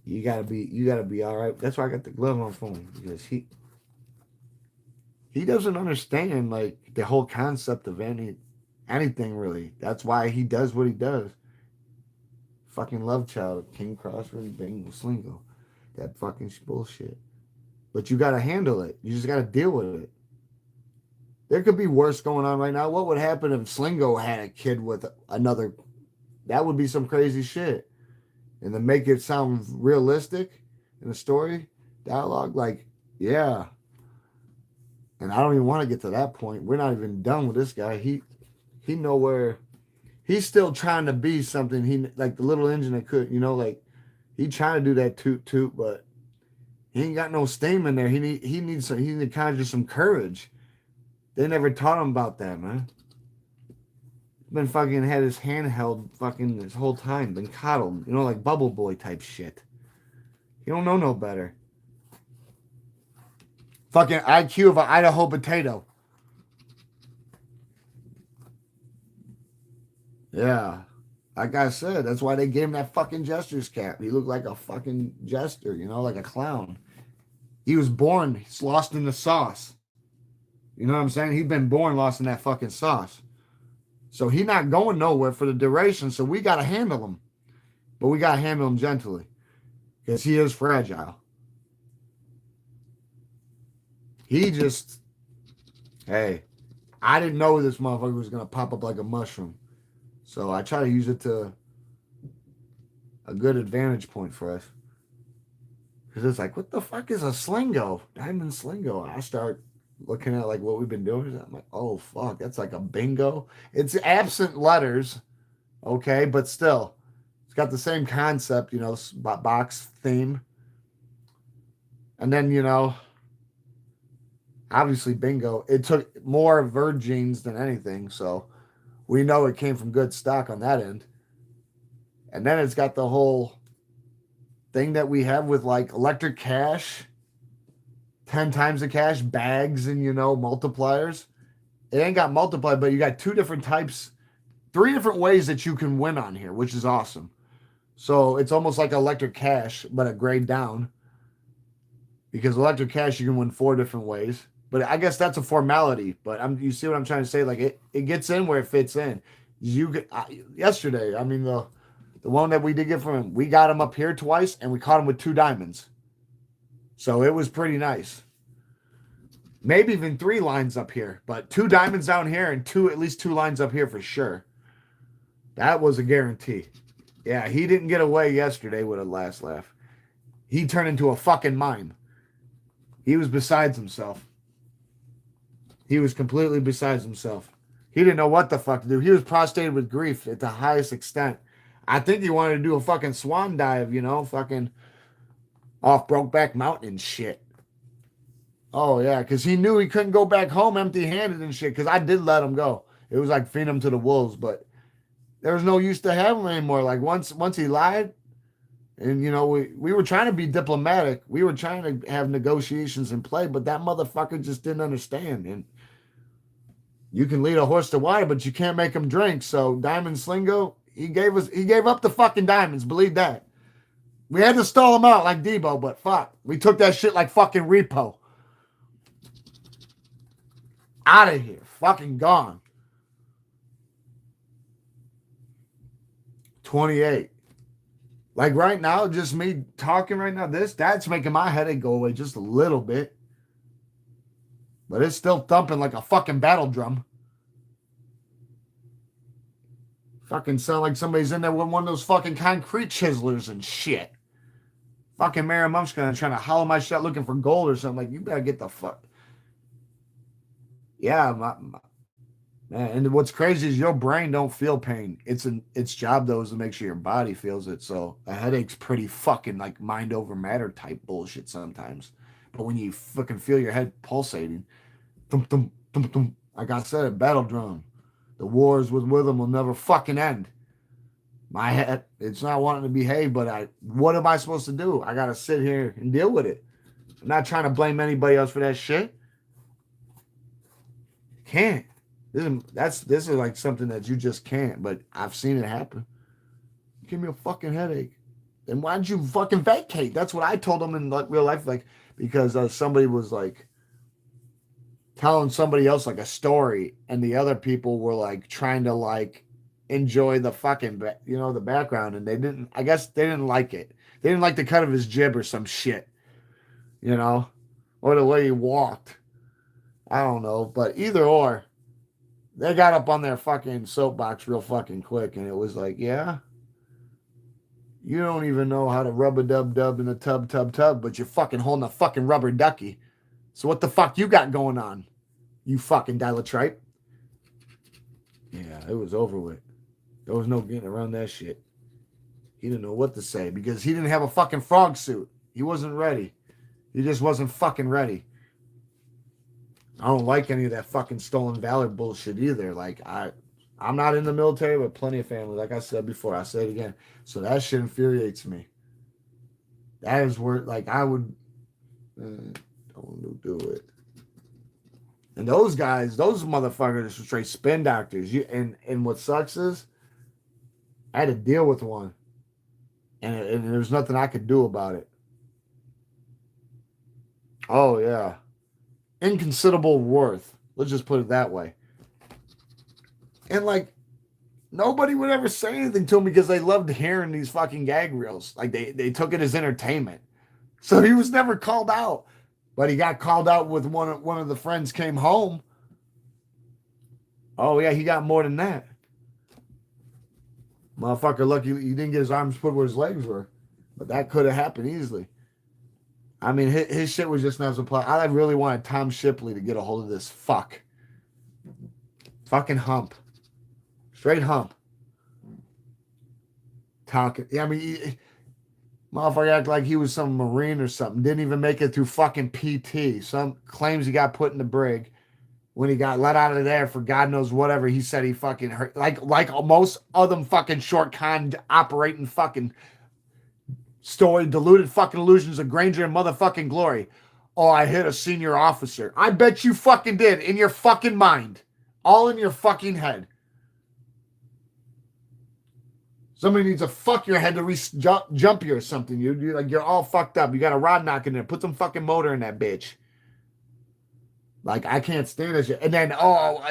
You gotta be all right. That's why I got the glove on for him, because he doesn't understand like the whole concept of anything really. That's why he does what he does. Fucking love child, King Crossword, Bingo, Slingo, that fucking bullshit. But you gotta handle it. You just gotta deal with it. There could be worse going on right now. What would happen if Slingo had a kid with another? That would be some crazy shit. And to make it sound realistic in the story, dialogue, like, yeah. And I don't even want to get to that point. We're not even done with this guy. He nowhere. He's still trying to be something. He like the little engine that could, like he trying to do that toot toot, but he ain't got no steam in there. He needs to conjure some courage. They never taught him about that, man. Been fucking had his hand held fucking this whole time. Been coddled, like Bubble Boy type shit. You don't know no better. Fucking IQ of an Idaho potato. Yeah. Like I said, that's why they gave him that fucking jester's cap. He looked like a fucking jester, like a clown. He was born, he's lost in the sauce. You know what I'm saying? He's been born lost in that fucking sauce. So he's not going nowhere for the duration. So we got to handle him. But we got to handle him gently. Because he is fragile. He just, hey, I didn't know this motherfucker was going to pop up like a mushroom. So I try to use it to a good advantage point for us. Because it's like, what the fuck is a Slingo? Diamond Slingo. I start looking at like what we've been doing. I'm like, oh fuck, that's like a bingo. It's absent letters, okay, but still, it's got the same concept, box theme. And then, obviously bingo. It took more Virgins than anything, so we know it came from good stock on that end. And then it's got the whole thing that we have with like electric cash. 10 times the cash, bags, and multipliers. It ain't got multiplied, but you got 2 different types, 3 different ways that you can win on here, which is awesome. So it's almost like electric cash, but a grade down. Because electric cash, you can win 4 different ways. But I guess that's a formality. But you see what I'm trying to say? Like it gets in where it fits in. Yesterday, I mean the one that we did get from him, we got him up here twice, and we caught him with 2 diamonds. So it was pretty nice. Maybe even 3 lines up here, but 2 diamonds down here and at least 2 lines up here for sure. That was a guarantee. Yeah, he didn't get away yesterday with a last laugh. He turned into a fucking mime. He was besides himself. He was completely besides himself. He didn't know what the fuck to do. He was prostrated with grief at the highest extent. I think he wanted to do a fucking swan dive, fucking off Brokeback Mountain and shit. Oh, yeah, because he knew he couldn't go back home empty-handed and shit, because I did let him go. It was like feeding him to the wolves, but there was no use to have him anymore. Like, once he lied, and, we were trying to be diplomatic. We were trying to have negotiations in play, but that motherfucker just didn't understand. And you can lead a horse to water, but you can't make him drink. So Diamond Slingo, he gave up the fucking diamonds. Believe that. We had to stall him out like Debo, but fuck. We took that shit like fucking repo. Out of here. Fucking gone. 28. Like right now, just me talking right now, that's making my headache go away just a little bit. But it's still thumping like a fucking battle drum. Fucking sound like somebody's in there with one of those fucking concrete chiselers and shit. Fucking Mary Mumskina trying to hollow my shit looking for gold or something. Like, you better get the fuck. Yeah, man. And what's crazy is your brain don't feel pain. Its job though is to make sure your body feels it. So a headache's pretty fucking like mind over matter type bullshit sometimes. But when you fucking feel your head pulsating, thump, thump, thump, thump, like I said, a battle drum. The wars with them will never fucking end. My head, it's not wanting to behave, but what am I supposed to do? I gotta sit here and deal with it. I'm not trying to blame anybody else for that shit. Can't. This is like something that you just can't, but I've seen it happen. Give me a fucking headache. Then why'd you fucking vacate? That's what I told them in like real life, like because somebody was like telling somebody else like a story, and the other people were like trying to like enjoy the fucking the background, and they didn't. I guess they didn't like it. They didn't like the cut of his jib or some shit, or the way he walked. I don't know, but either or, they got up on their fucking soapbox real fucking quick, and it was like, yeah, you don't even know how to rub a dub in a tub, but you're fucking holding a fucking rubber ducky. So what the fuck you got going on, you fucking dilatrite? Yeah, it was over with. There was no getting around that shit. He didn't know what to say because he didn't have a fucking frog suit. He wasn't ready. He just wasn't fucking ready. I don't like any of that fucking stolen valor bullshit either. Like I'm not in the military, but plenty of family. Like I said before, I say it again. So that shit infuriates me. That is where like I would don't do it. And those guys, those motherfuckers are straight spin doctors. And what sucks is I had to deal with one. And there's nothing I could do about it. Oh yeah. Inconsiderable worth. Let's just put it that way. And like nobody would ever say anything to him because they loved hearing these fucking gag reels. Like they took it as entertainment. So he was never called out. But he got called out with one of the friends came home. Oh yeah, he got more than that. Motherfucker lucky he didn't get his arms put where his legs were. But that could have happened easily. I mean, his shit was just not so plot. I really wanted Tom Shipley to get a hold of this fucking hump. Straight hump. Talking. Yeah, I mean, motherfucker acted like he was some Marine or something. Didn't even make it through fucking PT. Some claims he got put in the brig. When he got let out of there for God knows whatever, he said he fucking hurt. Like most of them fucking short con operating fucking story, deluded fucking illusions of grandeur and motherfucking glory. Oh, I hit a senior officer. I bet you fucking did in your fucking mind. All in your fucking head. Somebody needs to fuck your head to jump you or something. You're all fucked up. You got a rod knock in there. Put some fucking motor in that bitch. Like, I can't stand this shit. And then,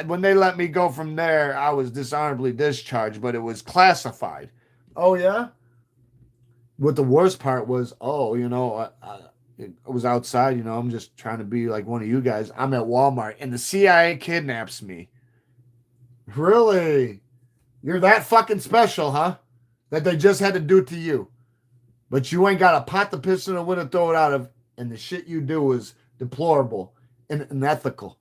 when they let me go from there, I was dishonorably discharged, but it was classified. Oh, yeah? What the worst part was, I was outside, I'm just trying to be like one of you guys. I'm at Walmart, and the CIA kidnaps me. Really? You're that fucking special, huh? That they just had to do it to you. But you ain't got a pot to piss in a window to throw it out of, and the shit you do is deplorable and unethical.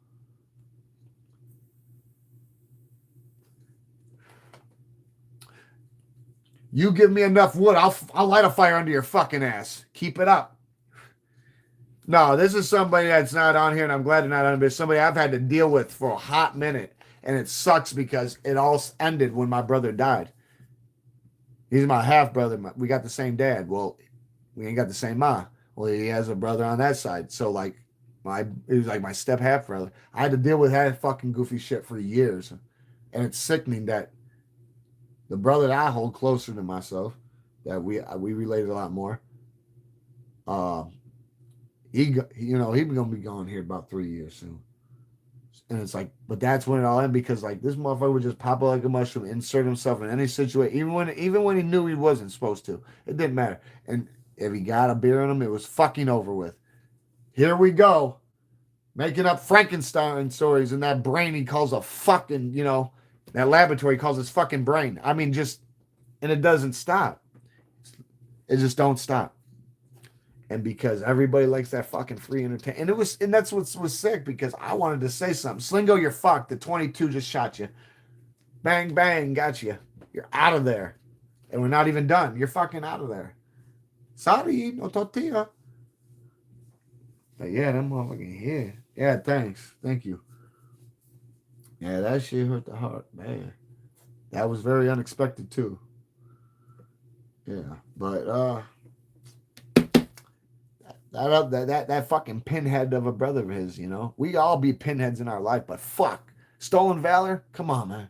You give me enough wood, I'll light a fire under your fucking ass. Keep it up. No, this is somebody that's not on here, and I'm glad they're not on, but it's somebody I've had to deal with for a hot minute, and it sucks because it all ended when my brother died. He's my half brother. We got the same dad. Well, we ain't got the same ma. Well, he has a brother on that side. So like, he was like my step half brother. I had to deal with that fucking goofy shit for years, and it's sickening that the brother that I hold closer to myself, that we related a lot more. He gonna be gone here about 3 years soon. And it's like, but that's when it all ended because like this motherfucker would just pop up like a mushroom, insert himself in any situation, even when he knew he wasn't supposed to. It didn't matter. And if he got a beer in him, it was fucking over with. Here we go, making up Frankenstein stories, and that brain he calls a fucking, that laboratory calls his fucking brain. I mean, and it doesn't stop. It just don't stop. And because everybody likes that fucking free entertainment, and that's what was sick because I wanted to say something. Slingo, you're fucked. The 22 just shot you. Bang, bang, got you. You're out of there. And we're not even done. You're fucking out of there. Sorry, no tortilla. But yeah, that motherfucking here. Yeah, thanks. Thank you. Yeah, that shit hurt the heart, man. That was very unexpected too. Yeah, but that fucking pinhead of a brother of his, we all be pinheads in our life, but fuck, stolen valor, come on, man.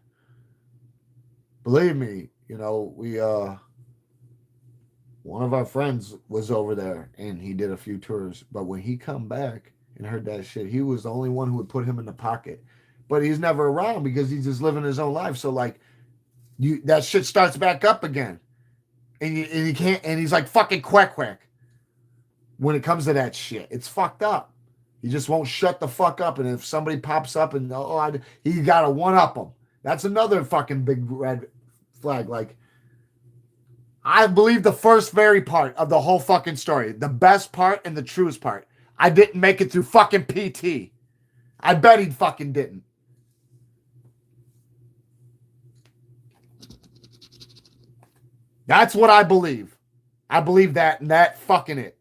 Believe me, we one of our friends was over there and he did a few tours, but when he come back and heard that shit, he was the only one who would put him in the pocket, but he's never around because he's just living his own life. So like, that shit starts back up again, and he can't, and he's like fucking quack. When it comes to that shit, it's fucked up. He just won't shut the fuck up. And if somebody pops up and he got to one up them. That's another fucking big red flag. Like, I believe the first very part of the whole fucking story, the best part and the truest part. I didn't make it through fucking PT. I bet he fucking didn't. That's what I believe. I believe that, and that fucking it.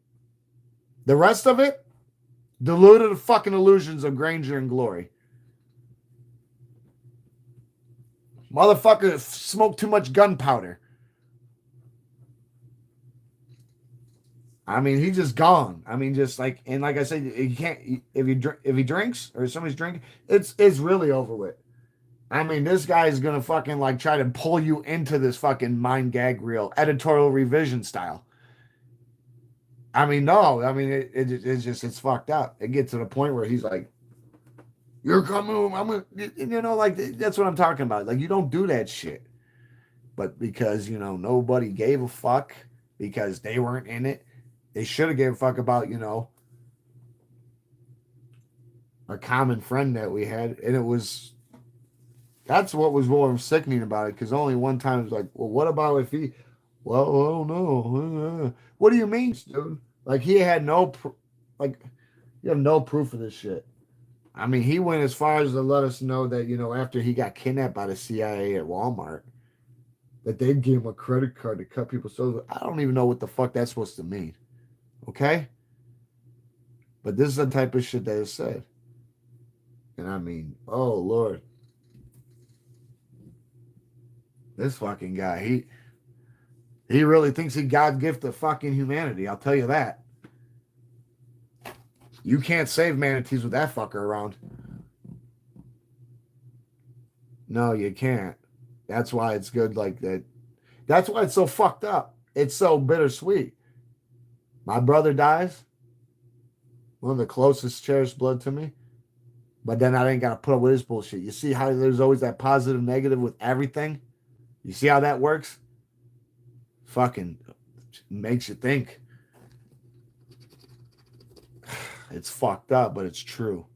The rest of it, diluted fucking illusions of grandeur and glory. Motherfucker smoked too much gunpowder. I mean, he's just gone. I mean, just like, and like I said, you can't, if he drinks or somebody's drinking, it's really over with. I mean, this guy is gonna fucking like try to pull you into this fucking mind gag reel, editorial revision style. I mean, no. I mean, it's fucked up. It gets to the point where he's like, "You're coming. I'm gonna," like that's what I'm talking about. Like, you don't do that shit. But because nobody gave a fuck because they weren't in it, they should have gave a fuck about a common friend that we had, and it was. That's what was more sickening about it. Because only one time it was like, well, what about if he? Well, I don't know. What do you mean, dude? Like he had you have no proof of this shit. I mean, he went as far as to let us know that after he got kidnapped by the CIA at Walmart, that they gave him a credit card to cut people's social. I don't even know what the fuck that's supposed to mean. Okay, but this is the type of shit that is said, and I mean, oh Lord, this fucking guy, he really thinks he God gift of fucking humanity. I'll tell you that. You can't save manatees with that fucker around. No, you can't. That's why it's good like that. That's why it's so fucked up. It's so bittersweet. My brother dies. One of the closest cherished blood to me. But then I ain't got to put up with his bullshit. You see how there's always that positive negative with everything? You see how that works? Fucking makes you think. It's fucked up, but it's true.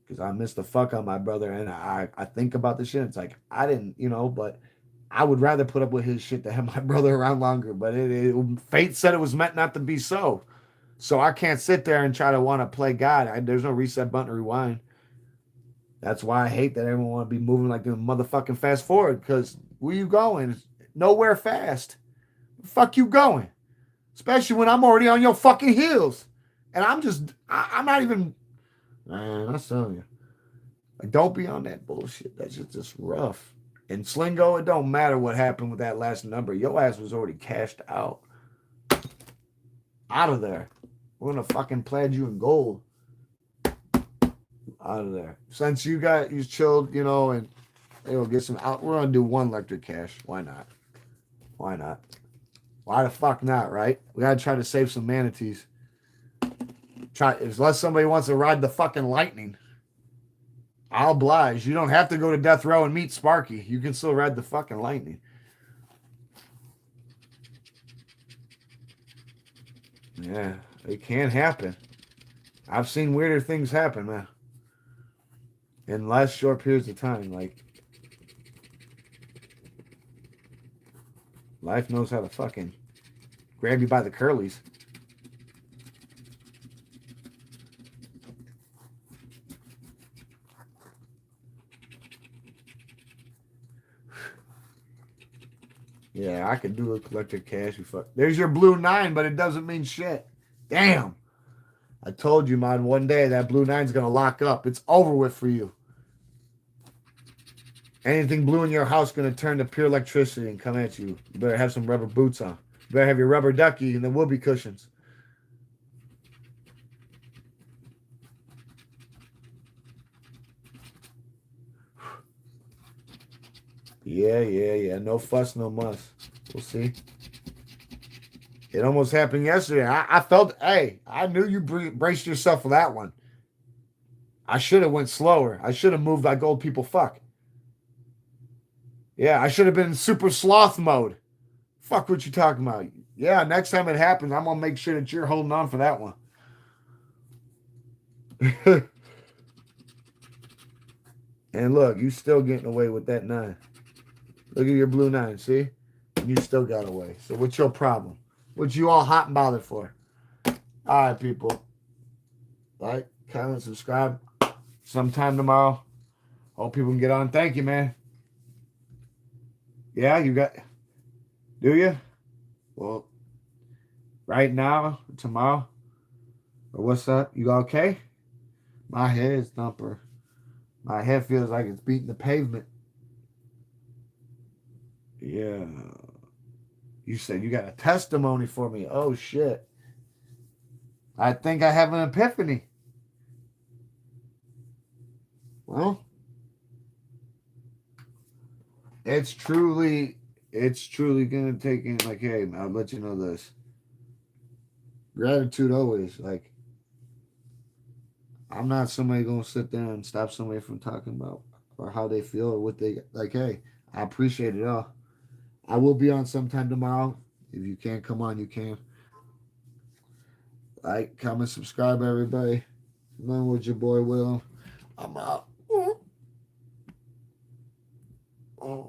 Because I miss the fuck on my brother, and I think about this shit. It's like, I didn't, but I would rather put up with his shit to have my brother around longer. But fate said it was meant not to be so. So I can't sit there and try to want to play God. There's no reset button to rewind. That's why I hate that everyone want to be moving like the motherfucking fast forward. Because where you going? Nowhere fast. Where the fuck you going? Especially when I'm already on your fucking heels. And I'm not even, man, I'm telling you. Like, don't be on that bullshit. That's just rough. And Slingo, it don't matter what happened with that last number. Your ass was already cashed out. Out of there. We're going to fucking pledge you in gold. Out of there. Since you chilled, and get some out. We're going to do one electric cash. Why not? Why not? Why the fuck not, right? We gotta try to save some manatees. Unless somebody wants to ride the fucking lightning. I'll oblige. You don't have to go to death row and meet Sparky. You can still ride the fucking lightning. Yeah, it can happen. I've seen weirder things happen, man. In less short periods of time. Like, life knows how to fucking grab you by the curlies. Yeah, I could do a collector cash. There's your blue 9, but it doesn't mean shit. Damn. I told you, man, one day that blue 9's going to lock up. It's over with for you. Anything blue in your house going to turn to pure electricity and come at you. You better have some rubber boots on. You better have your rubber ducky and the whoopee cushions. Yeah. No fuss, no muss. We'll see. It almost happened yesterday. I felt, hey, I knew you braced yourself for that one. I should have went slower. I should have moved like old people fuck. Yeah, I should have been in super sloth mode. Fuck what you talking about. Yeah, next time it happens, I'm going to make sure that you're holding on for that one. And look, you still getting away with that 9. Look at your blue 9, see? And you still got away. So what's your problem? What you all hot and bothered for? All right, people. Like, comment, subscribe. Sometime tomorrow. Hope people can get on. Thank you, man. Yeah, you got... Do you? Well, right now, tomorrow, or what's up? You okay? My head is thumper. My head feels like it's beating the pavement. Yeah. You said you got a testimony for me. Oh, shit. I think I have an epiphany. Well, it's truly going to take in, like, hey, I'll let you know this. Gratitude always. Like, I'm not somebody going to sit there and stop somebody from talking about or how they feel or what they, like, hey, I appreciate it all. I will be on sometime tomorrow. If you can't come on, you can. Like, comment, subscribe, everybody. Remember with your boy Will. I'm out. Oh.